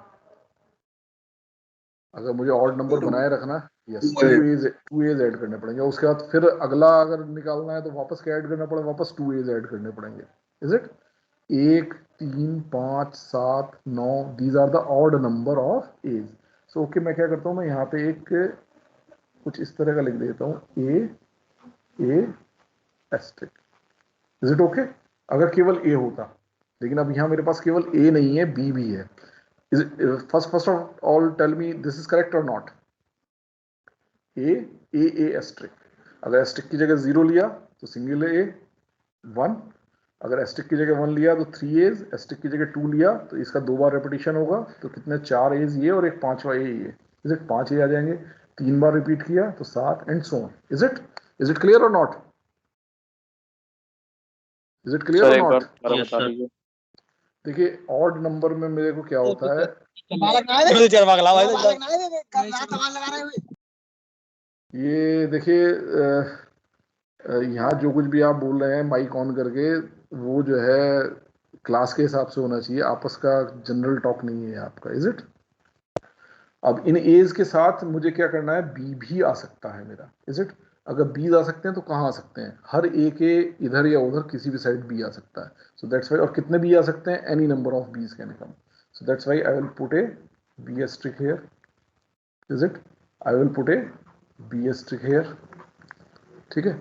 अगर मुझे ऑड नंबर बनाए रखना, यस, टू एज ऐड करने पड़ेंगे. उसके बाद फिर अगला अगर निकालना है तो वापस क्या ऐड करना पड़ेगा, वापस 2 एज ऐड करने पड़ेंगे. Is it 1 3 5 7 9, these are the odd number of A's. So okay, मैं क्या करता हूँ, मैं यहाँ पे एक कुछ इस तरह का लिख देता हूँ, ए एस्टेरिक. इज इट ओके, अगर केवल ए होता. लेकिन अब यहाँ मेरे पास केवल ए नहीं है, बी भी है. First of all tell me this is correct और नॉट. A asterisk. अगर एस्टेरिक की जगह 0 लिया तो सिंगल ए 1. अगर एस्टेरिक की जगह 1 लिया तो 3 एज. एस्टेरिक की जगह 2 लिया तो इसका 2 बार रेपिटेशन होगा तो कितने 4 एज ये और एक 5वां ए ये. इज इट 5 ए आ जाएंगे. 3 बार रिपीट किया तो 7 and so on. Is it clear और नॉट? इज इट क्लियर और नॉट? देखिए ऑड नंबर में मेरे को क्या होता है, ये देखिए यहाँ जो कुछ भी आप बोल रहे हैं माइक ऑन करके, वो जो है क्लास के हिसाब से होना चाहिए, आपस का जनरल टॉक नहीं है आपका. Is it? अब इन एज के साथ मुझे क्या करना है, बी भी आ सकता है मेरा. Is it? अगर बीज आ सकते हैं तो कहाँ आ सकते हैं, हर ए के इधर या उधर किसी भी साइड बी आ सकता है. So that's why. और कितने बी आ सकते हैं, any number of Bs can come. So that's why I will put a B asterisk here. Is it? I will put a B asterisk here. ठीक है.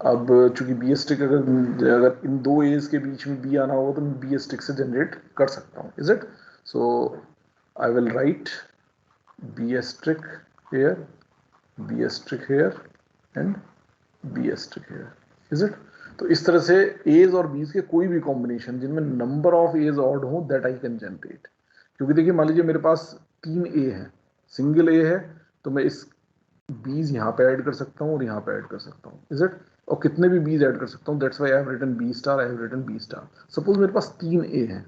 अब चूंकि बी एस्ट्रिक अगर इन दो एज के बीच में बी आना होगा तो मैं बी एस्ट्रिक से जनरेट कर सकता हूँ. Is it? So I will write B asterisk here, B asterisk here and B asterisk here. Is it? तो इस तरह से एज और बीज के कोई भी कॉम्बिनेशन जिनमें नंबर ऑफ एज ऑड हो दैट आई कैन जनरेट. क्योंकि देखिए मान लीजिए मेरे पास 3 ए है, सिंगल ए है, तो मैं इस बीज यहाँ पे ऐड कर सकता हूँ और यहाँ पे ऐड कर सकता हूँ. Is it? और कितने भी बीज ऐड कर सकता हूँ. That's why I have written B star, I have written B star. Suppose मेरे पास 3 ए है,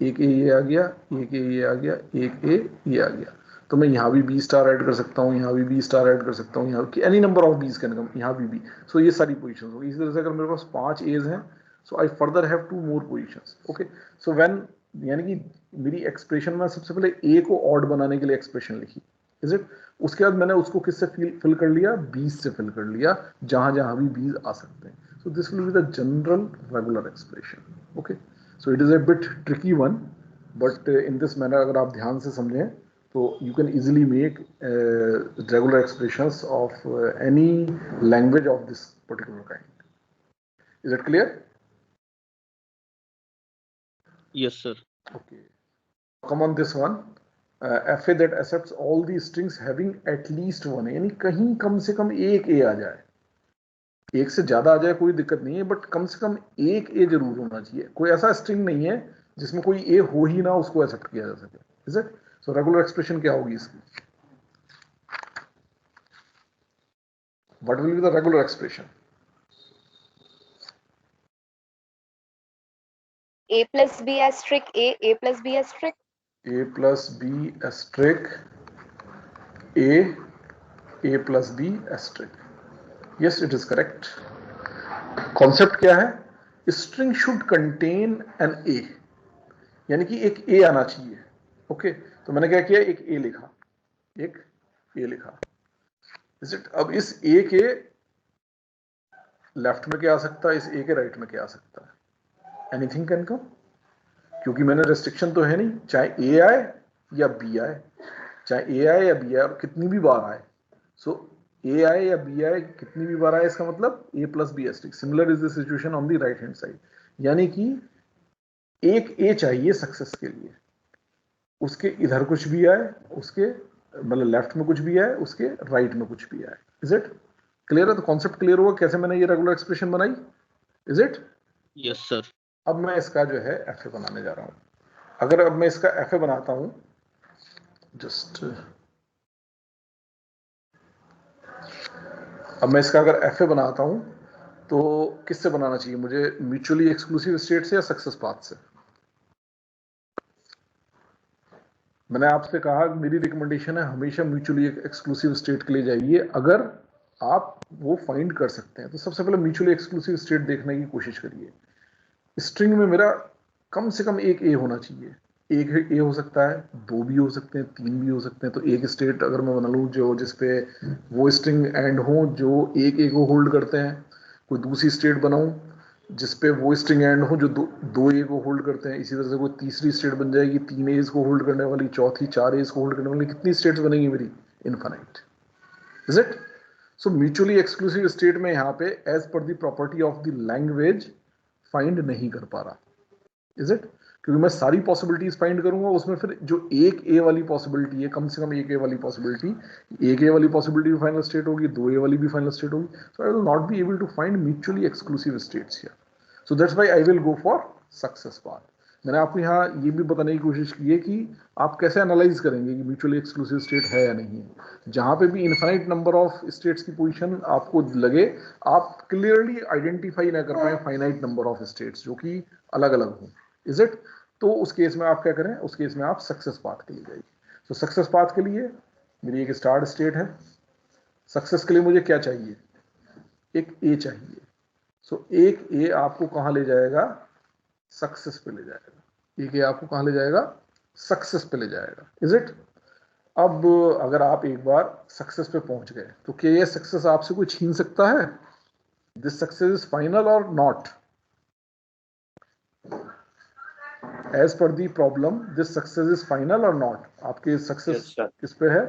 एक ए ये आ गया, एक ए ये आ गया, एक ए ये आ गया, तो मैं यहाँ भी बी स्टार ऐड कर सकता हूँ, यहाँ भी बी स्टार ऐड कर सकता हूँ, यहाँ any number of Bs can कम, यहाँ भी बी. सो ये सारी पोजीशंस होगी. इसी तरह से अगर मेरे पास 5 एज हैं, so I further have 2 more positions. Okay. So when, यानी कि मेरी एक्सप्रेशन में सबसे पहले ए को ऑड बनाने के लिए एक्सप्रेशन लिखी. Is it? उसके बाद मैंने उसको किससे फिल कर लिया, बीज से फिल कर लिया, जहां जहां भी बीज आ सकते हैं. सो this will be the general regular expression. Okay. So it is a bit tricky one, but in this manner अगर आप ध्यान से समझें तो you can easily make regular expressions of any language of this particular kind. Is it clear? Yes, sir. Okay. Come on this one. FA that accepts all the strings having at least one. यानी कहीं कम से कम एक A आ जाए. एक से ज्यादा आ जाए कोई दिक्कत नहीं है, बट कम से कम एक A जरूर होना चाहिए. कोई ऐसा स्ट्रिंग नहीं है जिसमें कोई A हो ही ना, उसको एक्सेप्ट किया जा सके. Is it? So regular expression क्या होगी इसकी? What will be the regular expression? A plus B asterisk A plus B asterisk. A plus B asterisk A plus B asterisk. Yes, it is correct. Concept क्या है? String should contain an A. यानी कि एक A आना चाहिए. ओके. तो मैंने क्या किया, एक ए लिखा, एक ए लिखा. Is it? अब इस ए के लेफ्ट में क्या आ सकता है, इस ए के राइट में क्या आ सकता है? एनीथिंग कैन कम, क्योंकि मैंने रेस्ट्रिक्शन तो है नहीं, चाहे ए आए या बी आए, चाहे ए आए या बी आए और कितनी भी बार आए. सो ए आए या बी आए, कितनी भी बार आए, इसका मतलब A plus B asterisk. Similar is the situation on the right hand side. यानी कि एक ए चाहिए सक्सेस के लिए, उसके इधर कुछ भी आए, उसके मतलब लेफ्ट में कुछ भी आए, उसके राइट में कुछ भी आए. इज इट क्लियर है? तो कॉन्सेप्ट क्लियर हुआ कैसे मैंने ये रेगुलर एक्सप्रेशन बनाई. Is it? Yes, sir. अब मैं इसका जो है एफए बनाने जा रहा हूं. अगर अब मैं इसका FA बनाता हूं, जस्ट अब मैं इसका अगर FA बनाता हूं तो किससे बनाना चाहिए मुझे, म्यूचुअली एक्सक्लूसिव स्टेट से या सक्सेस पाथ से? मैंने आपसे कहा मेरी रिकमेंडेशन है हमेशा म्यूचुअली एक्सक्लूसिव स्टेट के लिए जाइए अगर आप वो फाइंड कर सकते हैं। तो सबसे पहले म्यूचुअली एक्सक्लूसिव स्टेट देखने की कोशिश करिए। स्ट्रिंग में मेरा कम से कम एक ए होना चाहिए। एक ए हो सकता है, दो भी हो सकते हैं, तीन भी हो सकते हैं। तो एक स्टेट अगर मैं बना लूँ जो जिसपे वो स्ट्रिंग एंड हो जो एक ए को होल्ड करते हैं, कोई दूसरी स्टेट बनाऊं जिसपे वो स्ट्रिंग एंड हो जो दो ए को होल्ड करते हैं, इसी तरह से कोई तीसरी स्टेट बन जाएगी तीन एज को होल्ड करने वाली, चौथी चार एज को होल्ड करने वाली। कितनी स्टेट्स बनेंगी मेरी? Infinite. Is it? So mutually exclusive state में यहाँ पे as per the property of the language find नहीं कर पा रहा। Is it? क्योंकि मैं सारी पॉसिबिलिटीज फाइंड करूंगा, उसमें फिर जो एक ए वाली पॉसिबिलिटी है, कम से कम एक ए वाली पॉसिबिलिटी, एक ए वाली पॉसिबिलिटी भी फाइनल स्टेट होगी, दो ए वाली भी फाइनल स्टेट होगी। So I will not be able to find mutually exclusive states here. So that's why I will go for success path. मैंने आपको यहाँ ये भी बताने की कोशिश की है कि आप कैसे एनालाइज करेंगे कि म्यूचुअली एक्सक्लूसिव स्टेट है या नहीं है। जहां पे भी इनफाइनाइट नंबर ऑफ स्टेट्स की पोजीशन आपको लगे, आप क्लियरली आइडेंटिफाई ना कर पाए फाइनाइट नंबर ऑफ स्टेट्स जो कि अलग अलग हों। Is it? तो उस केस में आप क्या करें, उस केस में आप सक्सेस पाथ के लिए जाइए। तो सक्सेस पाथ के लिए मेरी एक स्टार्ट स्टेट है। सक्सेस के लिए मुझे क्या चाहिए? एक ए चाहिए। सो एक ए आपको कहां ले जाएगा? सक्सेस पे ले जाएगा। एक ए आपको कहां ले जाएगा? सक्सेस पे ले जाएगा। Is it? अब अगर आप एक बार सक्सेस पे पहुंच गए तो क्या ये सक्सेस आपसे कोई छीन सकता है? दिस सक्सेस इज फाइनल और not? As per the problem, this success is final or not? आपके सक्सेस Yes, sir. किस पे है?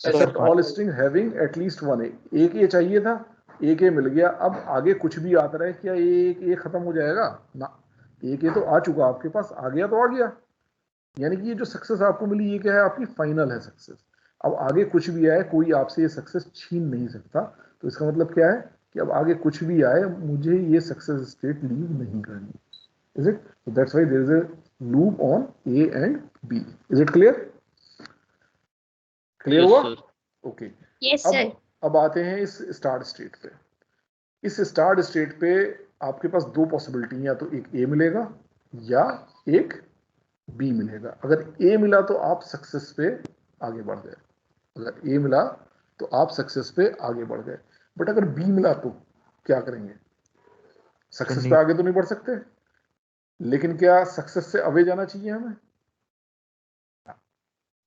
Except all string having at least one a। एक ए चाहिए था, एक ए मिल गया। अब आगे कुछ भी आता रहे, क्या ये एक ए खत्म हो जाएगा? ना, एक ए तो आ चुका आपके पास, आ गया तो आ गया। यानी कि ये जो सक्सेस आपको मिली ये क्या है? आपकी फाइनल है सक्सेस। अब आगे कुछ भी आए कोई आपसे ये सक्सेस छीन नहीं सकता। तो इसका मतलब क्या है कि अब आगे कुछ भी आए मुझे ये सक्सेस स्टेट लीव नहीं करनी। Is it? So that's why there is a loop on A and B. Is it clear? Clear Yes, हुआ? sir. Okay. Yes, sir. अब आते हैं इस स्टार्ट स्टेट पे। इस स्टार्ट स्टेट पे आपके पास दो पॉसिबिलिटी, या तो एक A मिलेगा या एक B मिलेगा। अगर A मिला तो आप सक्सेस पे आगे बढ़ गए। अगर A मिला तो आप सक्सेस पे आगे बढ़ गए। बट अगर B मिला तो क्या करेंगे? सक्सेस पे आगे तो नहीं बढ़ सकते, लेकिन क्या सक्सेस से अवे जाना चाहिए हमें?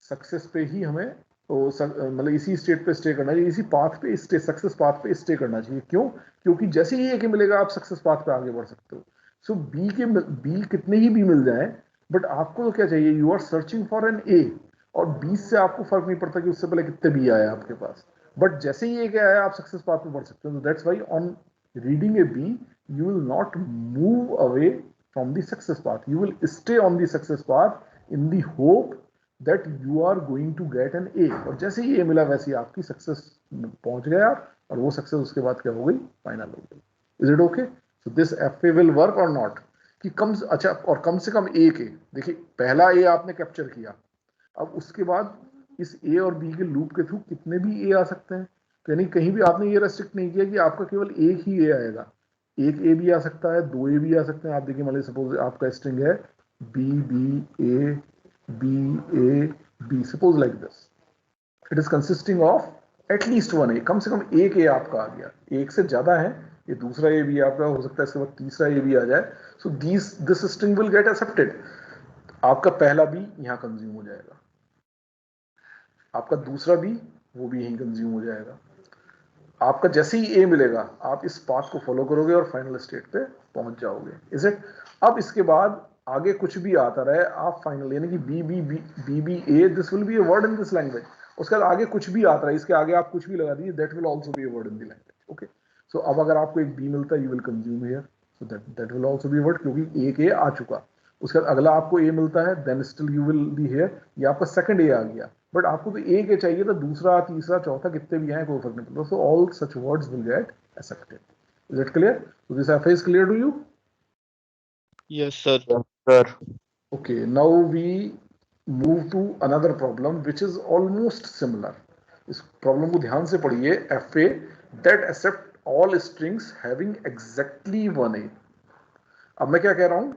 सक्सेस पे ही हमें मतलब इसी स्टेट पे स्टे करना चाहिए, इसी पाथ पे स्टे, सक्सेस पाथ पे स्टे करना चाहिए। क्यों? क्योंकि जैसे ही एक मिलेगा आप सक्सेस पाथ पे आगे बढ़ सकते हो। सो बी कितने ही बी मिल जाए, बट आपको तो क्या चाहिए? You are searching for an A, और 20 से आपको फर्क नहीं पड़ता कि उससे पहले कितने बी आए आपके पास। बट जैसे ही एक आया आप सक्सेस पाथ पे बढ़ सकते हो। So that's why on reading a B you will not move away from the success path. You will stay on the success path in the hope that you are going to get an A। और जैसे ही A मिला वैसे ही आपकी सक्सेस पहुंच गए आप, और वो सक्सेस उसके बाद क्या हो गई? फाइनल हो गई। Is it okay? So this FA will work और नॉट? कि अच्छा, और कम से कम एक ए, देखिए पहला ए आपने कैप्चर किया, अब उसके बाद इस ए और बी के लूप के थ्रू कितने भी ए आ सकते हैं। तो यानी कहीं भी आपने ये रेस्ट्रिक्ट नहीं किया कि आपका केवल एक ही ए आएगा। एक ए भी आ सकता है, दो ए भी आ सकते हैं। आप देखिए, मान लीजिए सपोज आपका स्ट्रिंग है B B A B, suppose like this. It is consisting of at least one A. कम से कम एक ए आपका आ गया, एक से ज्यादा है, ये दूसरा ए भी आपका हो सकता है, इसके बाद तीसरा ए भी आ जाए। So this string will get accepted. आपका पहला भी यहाँ कंज्यूम हो जाएगा, आपका दूसरा भी वो भी यहीं कंज्यूम हो जाएगा। आपका जैसे ही ए मिलेगा आप इस पाथ को फॉलो करोगे और फाइनल स्टेट पे पहुंच जाओगे। Is it? अब इसके बाद आगे कुछ भी आता रहे आप फाइनल, यानी कि B A, this will be a word in this language. उसके बाद आगे कुछ भी आता रहे, इसके आगे आप कुछ भी लगा दीजिए, that will also be a word in the language. Okay, so अब अगर आपको एक बी मिलता है you will consume here, so that will also be word, क्योंकि एक ए आ चुका। उसके बाद अगला आपको ए मिलता है, then still you will be here, ये आपका सेकंड ए आ गया। बट आपको तो एक ए चाहिए था, दूसरा तीसरा चौथा कितने भी आए कोई फर्क नहीं पड़ता। So all such words will get accepted. Is it clear? So this FA is clear to you? Yes, sir. Yes, sir. Okay, now we move to another problem which is almost similar. इस प्रॉब्लम को ध्यान से पढ़िए. FA that accept all strings having exactly 1A. अब मैं क्या कह रहा हूं?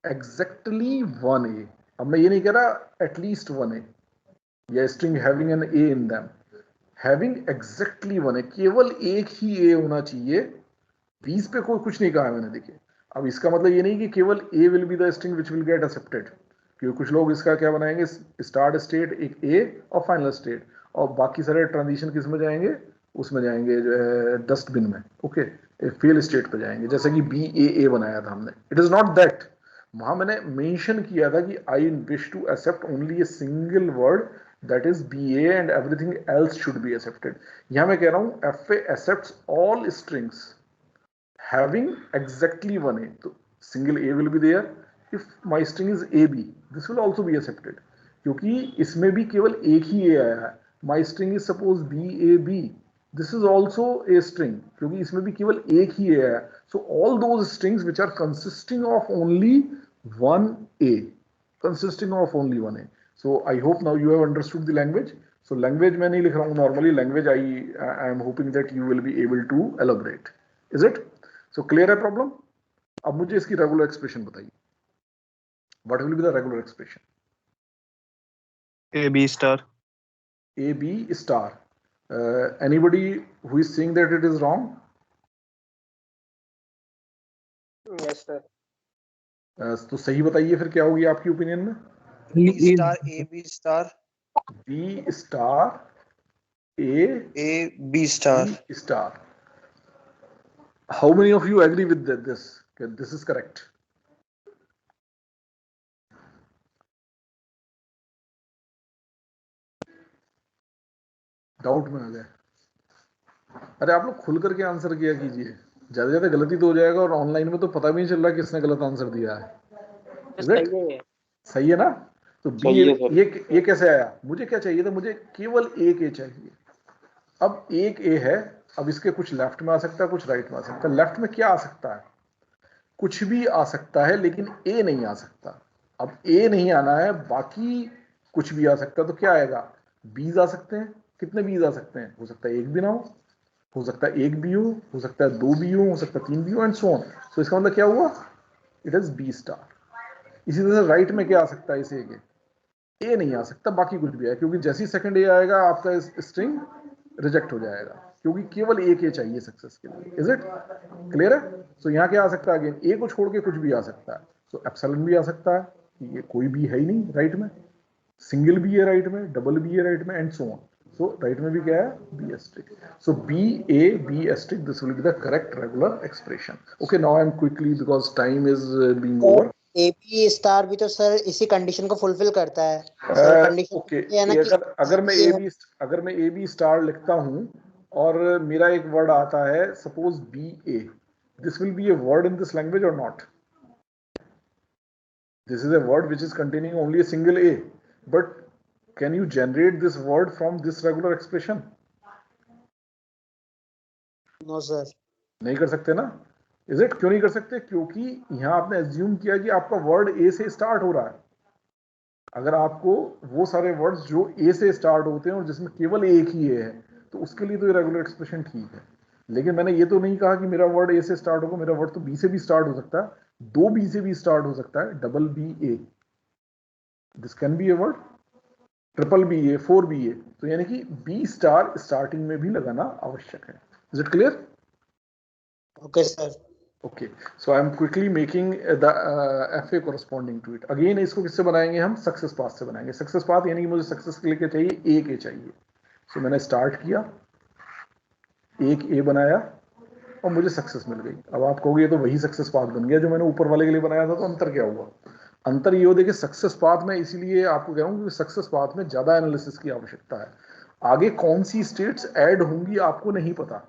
Exactly 1A. अब मैं ये नहीं कह रहा at least 1A या string having an A in them. Having exactly 1A, केवल एक ही A होना चाहिए. 20 पे कोई कुछ नहीं कहा है मैंने. देखिए, अब इसका मतलब ये नहीं कि केवल A will be the string which will get accepted, क्योंकि कुछ लोग इसका क्या बनाएंगे, स्टार्ट स्टेट एक A और फाइनल स्टेट, और बाकी सारे ट्रांजिशन किस में जाएंगे, उसमें जाएंगे जो है डस्टबिन में. ओके, फेल स्टेट पे जाएंगे, जैसे कि BAA बनाया था हमने. It is not that. वहां मैंने मेंशन किया था कि I wish to accept only a single word that is BA and everything else should be accepted. यहां मैं कह रहा हूं FA accepts all strings having exactly 1A. So single A will be there. If my string is AB, this will also be accepted, क्योंकि इसमें भी केवल एक ही A आया है. My string is suppose BAB. This is also a string, क्योंकि इसमें भी केवल एक ही A आया है. So all those strings which are consisting of only one A, consisting of only one A. So I hope now you have understood the language. So language मैं नहीं लिख रहा हूँ normally. Language I am hoping that you will be able to elaborate. Is it? So clear है प्रॉब्लम? अब मुझे इसकी रेगुलर एक्सप्रेशन बताइए. What will be the regular expression? AB star. AB star. Anybody who is saying that it is wrong? Yes sir. तो सही बताइए फिर क्या होगी आपकी ओपिनियन में? B star A B star. B star A B star. B star. How many of you agree with this? Okay, this is correct. Doubt में आ गए? अरे आप लोग खुल करके आंसर किया कीजिए, ज्यादा ज्यादा गलती तो हो जाएगा, और ऑनलाइन में तो पता भी नहीं चल रहा किसने गलत आंसर दिया है. सही है ना? तो B ये कैसे आया? मुझे क्या चाहिए था? मुझे केवल एक A चाहिए. अब एक A है, अब इसके कुछ लेफ्ट में आ सकता है, कुछ राइट में आ सकता है. लेफ्ट में क्या आ सकता है? कुछ भी आ सकता है, लेकिन A नहीं आ सकता. अब A नहीं आना है, बाकी कुछ भी आ सकता है. तो क्या आएगा? B's आ सकते हैं. कितने B's आ सकते हैं? हो सकता है एक भी ना हो सकता है एक भी हो सकता है दो भी हो सकता है तीन भी हो, एंड सो ऑन. सो इसका मतलब क्या हुआ? It is B star. इसी तरह से राइट में क्या आ सकता है? इसे A नहीं आ सकता, बाकी कुछ भी है, क्योंकि जैसे ही सेकंड A आएगा आपका स्ट्रिंग रिजेक्ट हो जाएगा, क्योंकि केवल एक A चाहिए सक्सेस के लिए. इज इट क्लियर है? सो यहाँ क्या आ सकता है? अगेन A को छोड़ के कुछ भी आ सकता है. सो एप्सिलॉन भी आ सकता है, ये कोई भी है ही नहीं राइट में. सिंगल भी है राइट में, डबल भी है राइट में, and so on. So right में भी क्या है? B asterisk. So B asterisk, this will be the correct regular expression. Okay, now I am quickly, because time is being over. AB star भी तो सर इसी कंडीशन को फुलफिल करता है. Okay, अगर मैं AB स्टार लिखता हूँ और मेरा एक वर्ड आता है suppose BA, this will be a word in this language or not? This is a word which is containing only a single A, but can you generate this word from this regular expression? No sir. नहीं कर सकते ना. Is it? क्यों नहीं कर सकते? क्योंकि यहाँ आपने assume किया कि आपका वर्ड A से स्टार्ट हो रहा है. अगर आपको वो सारे वर्ड्स जो A से स्टार्ट होते हैं और जिसमें केवल एक ही A है, तो उसके लिए तो ये रेगुलर एक्सप्रेशन ठीक है. लेकिन मैंने ये तो नहीं कहा कि मेरा वर्ड A से स्टार्ट होगा. मेरा वर्ड तो B से भी स्टार्ट हो सकता है, दो B से भी स्टार्ट हो सकता है, double BA. This can be a word, triple BA, 4BA. तो यानी कि B स्टार स्टार्टिंग में भी लगाना आवश्यक है. Is it clear? Okay sir. Okay, so I am quickly making the FA corresponding to it. Again इसको किससे बनाएंगे हम? सक्सेस पाथ से बनाएंगे. सक्सेस पाथ यानी कि मुझे सक्सेस के लिए क्या चाहिए? एक A चाहिए. सो मैंने स्टार्ट किया, एक A बनाया और मुझे सक्सेस मिल गई. अब आप कहोगे ये तो वही सक्सेस पाथ बन गया जो मैंने ऊपर वाले के लिए बनाया था. तो अंतर क्या हुआ? अंतर ये हो, देखिए सक्सेस पाथ में, इसीलिए आपको कह रहा हूँ कि सक्सेस पाथ में ज्यादा एनालिसिस की आवश्यकता है. आगे कौन सी स्टेट्स ऐड होंगी आपको नहीं पता.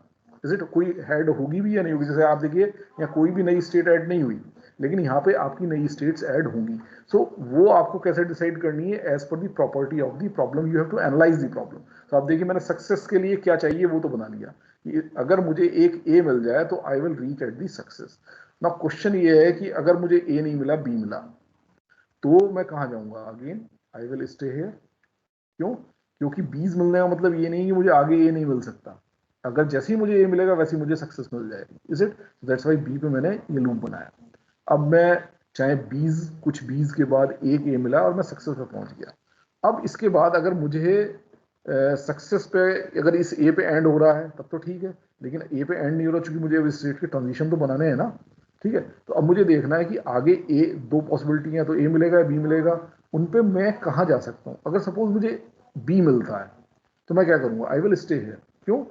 Is it? कोई ऐड होगी भी या नहीं होगी? जैसे आप देखिए यहाँ कोई भी नई स्टेट ऐड नहीं हुई, लेकिन यहाँ पे आपकी नई स्टेट्स ऐड होंगी. सो वो आपको कैसे डिसाइड करनी है? As per the property of the problem you have to analyse the problem. तो आप देखिए मैंने सक्सेस के लिए क्या चाहिए वो तो बना लिया. अगर मुझे एक A मिल जाए तो I will reach at the success. Now question ये है कि अगर मुझे A नहीं मिला, B मिला, तो मैं कहाँ जाऊंगा? Again I will stay here. क्यों? क्योंकि बीज मिलने का मतलब ये नहीं कि मुझे आगे ए नहीं मिल सकता। अगर जैसे ही मुझे ए मिलेगा वैसे ही मुझे सक्सेस मिल जाएगी। Is it? That's why B पे मैंने ये लूप बनाया। अब मैं चाहे बीज कुछ बीज के बाद एक ए मिला और मैं सक्सेस पे पहुंच गया। अब इसके बाद अगर मुझे सक्सेस पे अगर इस ए पे एंड हो रहा है तब तो ठीक है, लेकिन ए पे एंड नहीं हो रहा चूंकि मुझे अब स्टेट के ट्रांजिशन तो बनाने हैं ना। ठीक है, तो अब मुझे देखना है कि आगे ए दो पॉसिबिलिटी है, तो ए मिलेगा बी मिलेगा, उन पे मैं कहाँ जा सकता हूँ। अगर सपोज मुझे बी मिलता है तो मैं क्या करूँगा? आई विल स्टे हियर। क्यों?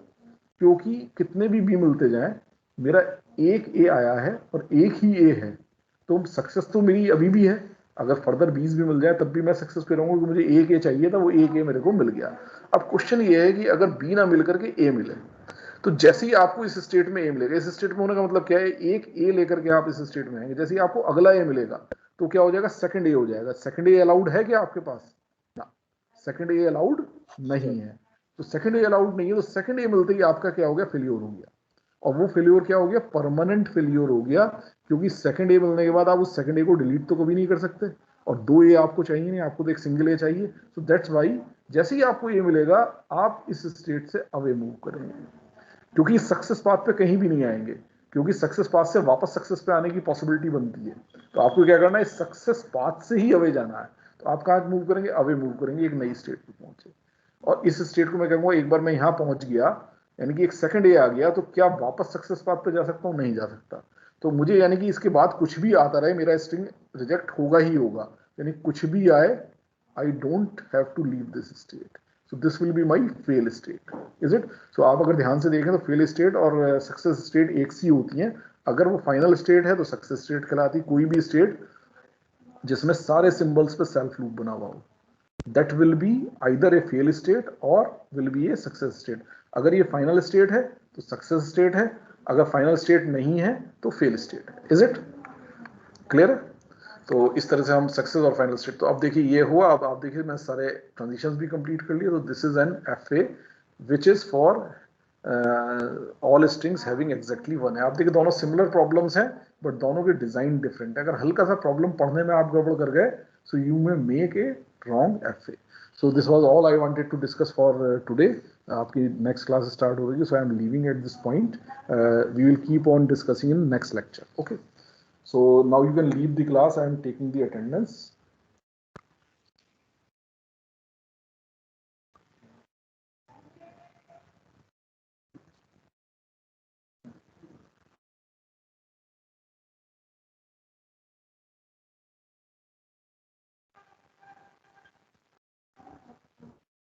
क्योंकि कितने भी बी मिलते जाएं मेरा एक ए आया है और एक ही ए है, तो सक्सेस तो मेरी अभी भी है। अगर फर्दर 20 भी मिल जाए तब भी मैं सक्सेस पे रहूंगा, क्योंकि मुझे एक ए चाहिए था, वो एक ए मेरे को मिल गया। अब क्वेश्चन ये है कि अगर बी ना मिल करके ए मिले, तो जैसे ही आपको इस स्टेट में ए मिलेगा, इस स्टेट में होने का मतलब क्या है? एक ए लेकर के आप इस स्टेट में आएंगे, जैसे ही आपको अगला ए मिलेगा तो क्या हो जाएगा? सेकंड ए हो जाएगा। सेकंड ए अलाउड है क्या आपके पास? ना, सेकंड ए अलाउड नहीं है। तो सेकंड ए अलाउड नहीं है, तो सेकंड ए मिलते ही आपका क्या हो गया? फेल्योर हो गया। और वो फेल्योर क्या हो गया? परमानेंट फेल्योर हो गया, क्योंकि सेकंड ए मिलने के बाद आप उस सेकंड ए को डिलीट तो कभी नहीं कर सकते, और दो ए आपको चाहिए नहीं, आपको तो एक सिंगल ए चाहिए। सो दैट्स वाई जैसे ही आपको ए मिलेगा आप इस स्टेट से अवे मूव करेंगे, क्योंकि सक्सेस पाथ पे कहीं भी नहीं आएंगे, क्योंकि सक्सेस पाथ से वापस सक्सेस पे आने की पॉसिबिलिटी बनती है। तो आपको क्या करना है? सक्सेस पाथ से ही अवे जाना है। तो आप कहाँ मूव करेंगे? अवे मूव करेंगे, एक नई स्टेट पे पहुंचे। और इस स्टेट को मैं कहूँगा एक बार मैं यहाँ पहुंच गया, यानी कि एक सेकंड ए आ गया, तो क्या वापस सक्सेस पाथ पे जा सकता हूँ? नहीं जा सकता। तो मुझे यानी कि इसके बाद कुछ भी आता रहे मेरा स्ट्रिंग रिजेक्ट होगा ही होगा, यानी कुछ भी आए I don't have to leave this state. So this will be my fail state. Is it? So आप अगर ध्यान से देखें तो फेल स्टेट और सक्सेस स्टेट एक सी होती हैं। अगर वो फाइनल स्टेट है तो सक्सेस स्टेट कहलाती। कोई भी स्टेट जिसमें सारे सिंबल्स पे सेल्फ लूप बना हुआ हो, that will be either a fail state or will be a success state। अगर ये फाइनल स्टेट है तो सक्सेस स्टेट है, अगर फाइनल स्टेट नहीं है तो फेल स्टेट है। Is it clear? तो इस तरह से हम सक्सेस और फाइनल स्टेट। तो अब देखिए ये हुआ। अब आप देखिए मैं सारे ट्रांजिशंस भी कंप्लीट कर लिए। तो this is an FA which is for all strings having exactly one है। आप देखिए दोनों सिमिलर प्रॉब्लम्स हैं बट दोनों के डिजाइन डिफरेंट है। अगर हल्का सा प्रॉब्लम पढ़ने में आप गड़बड़ कर गए so you may make a wrong FA। So this was all I wanted to discuss for today। आपकी next class start हो रही है, so I am leaving at this point। We will keep on discussing in next lecture। Okay, so now you can leave the class। I am taking the attendance।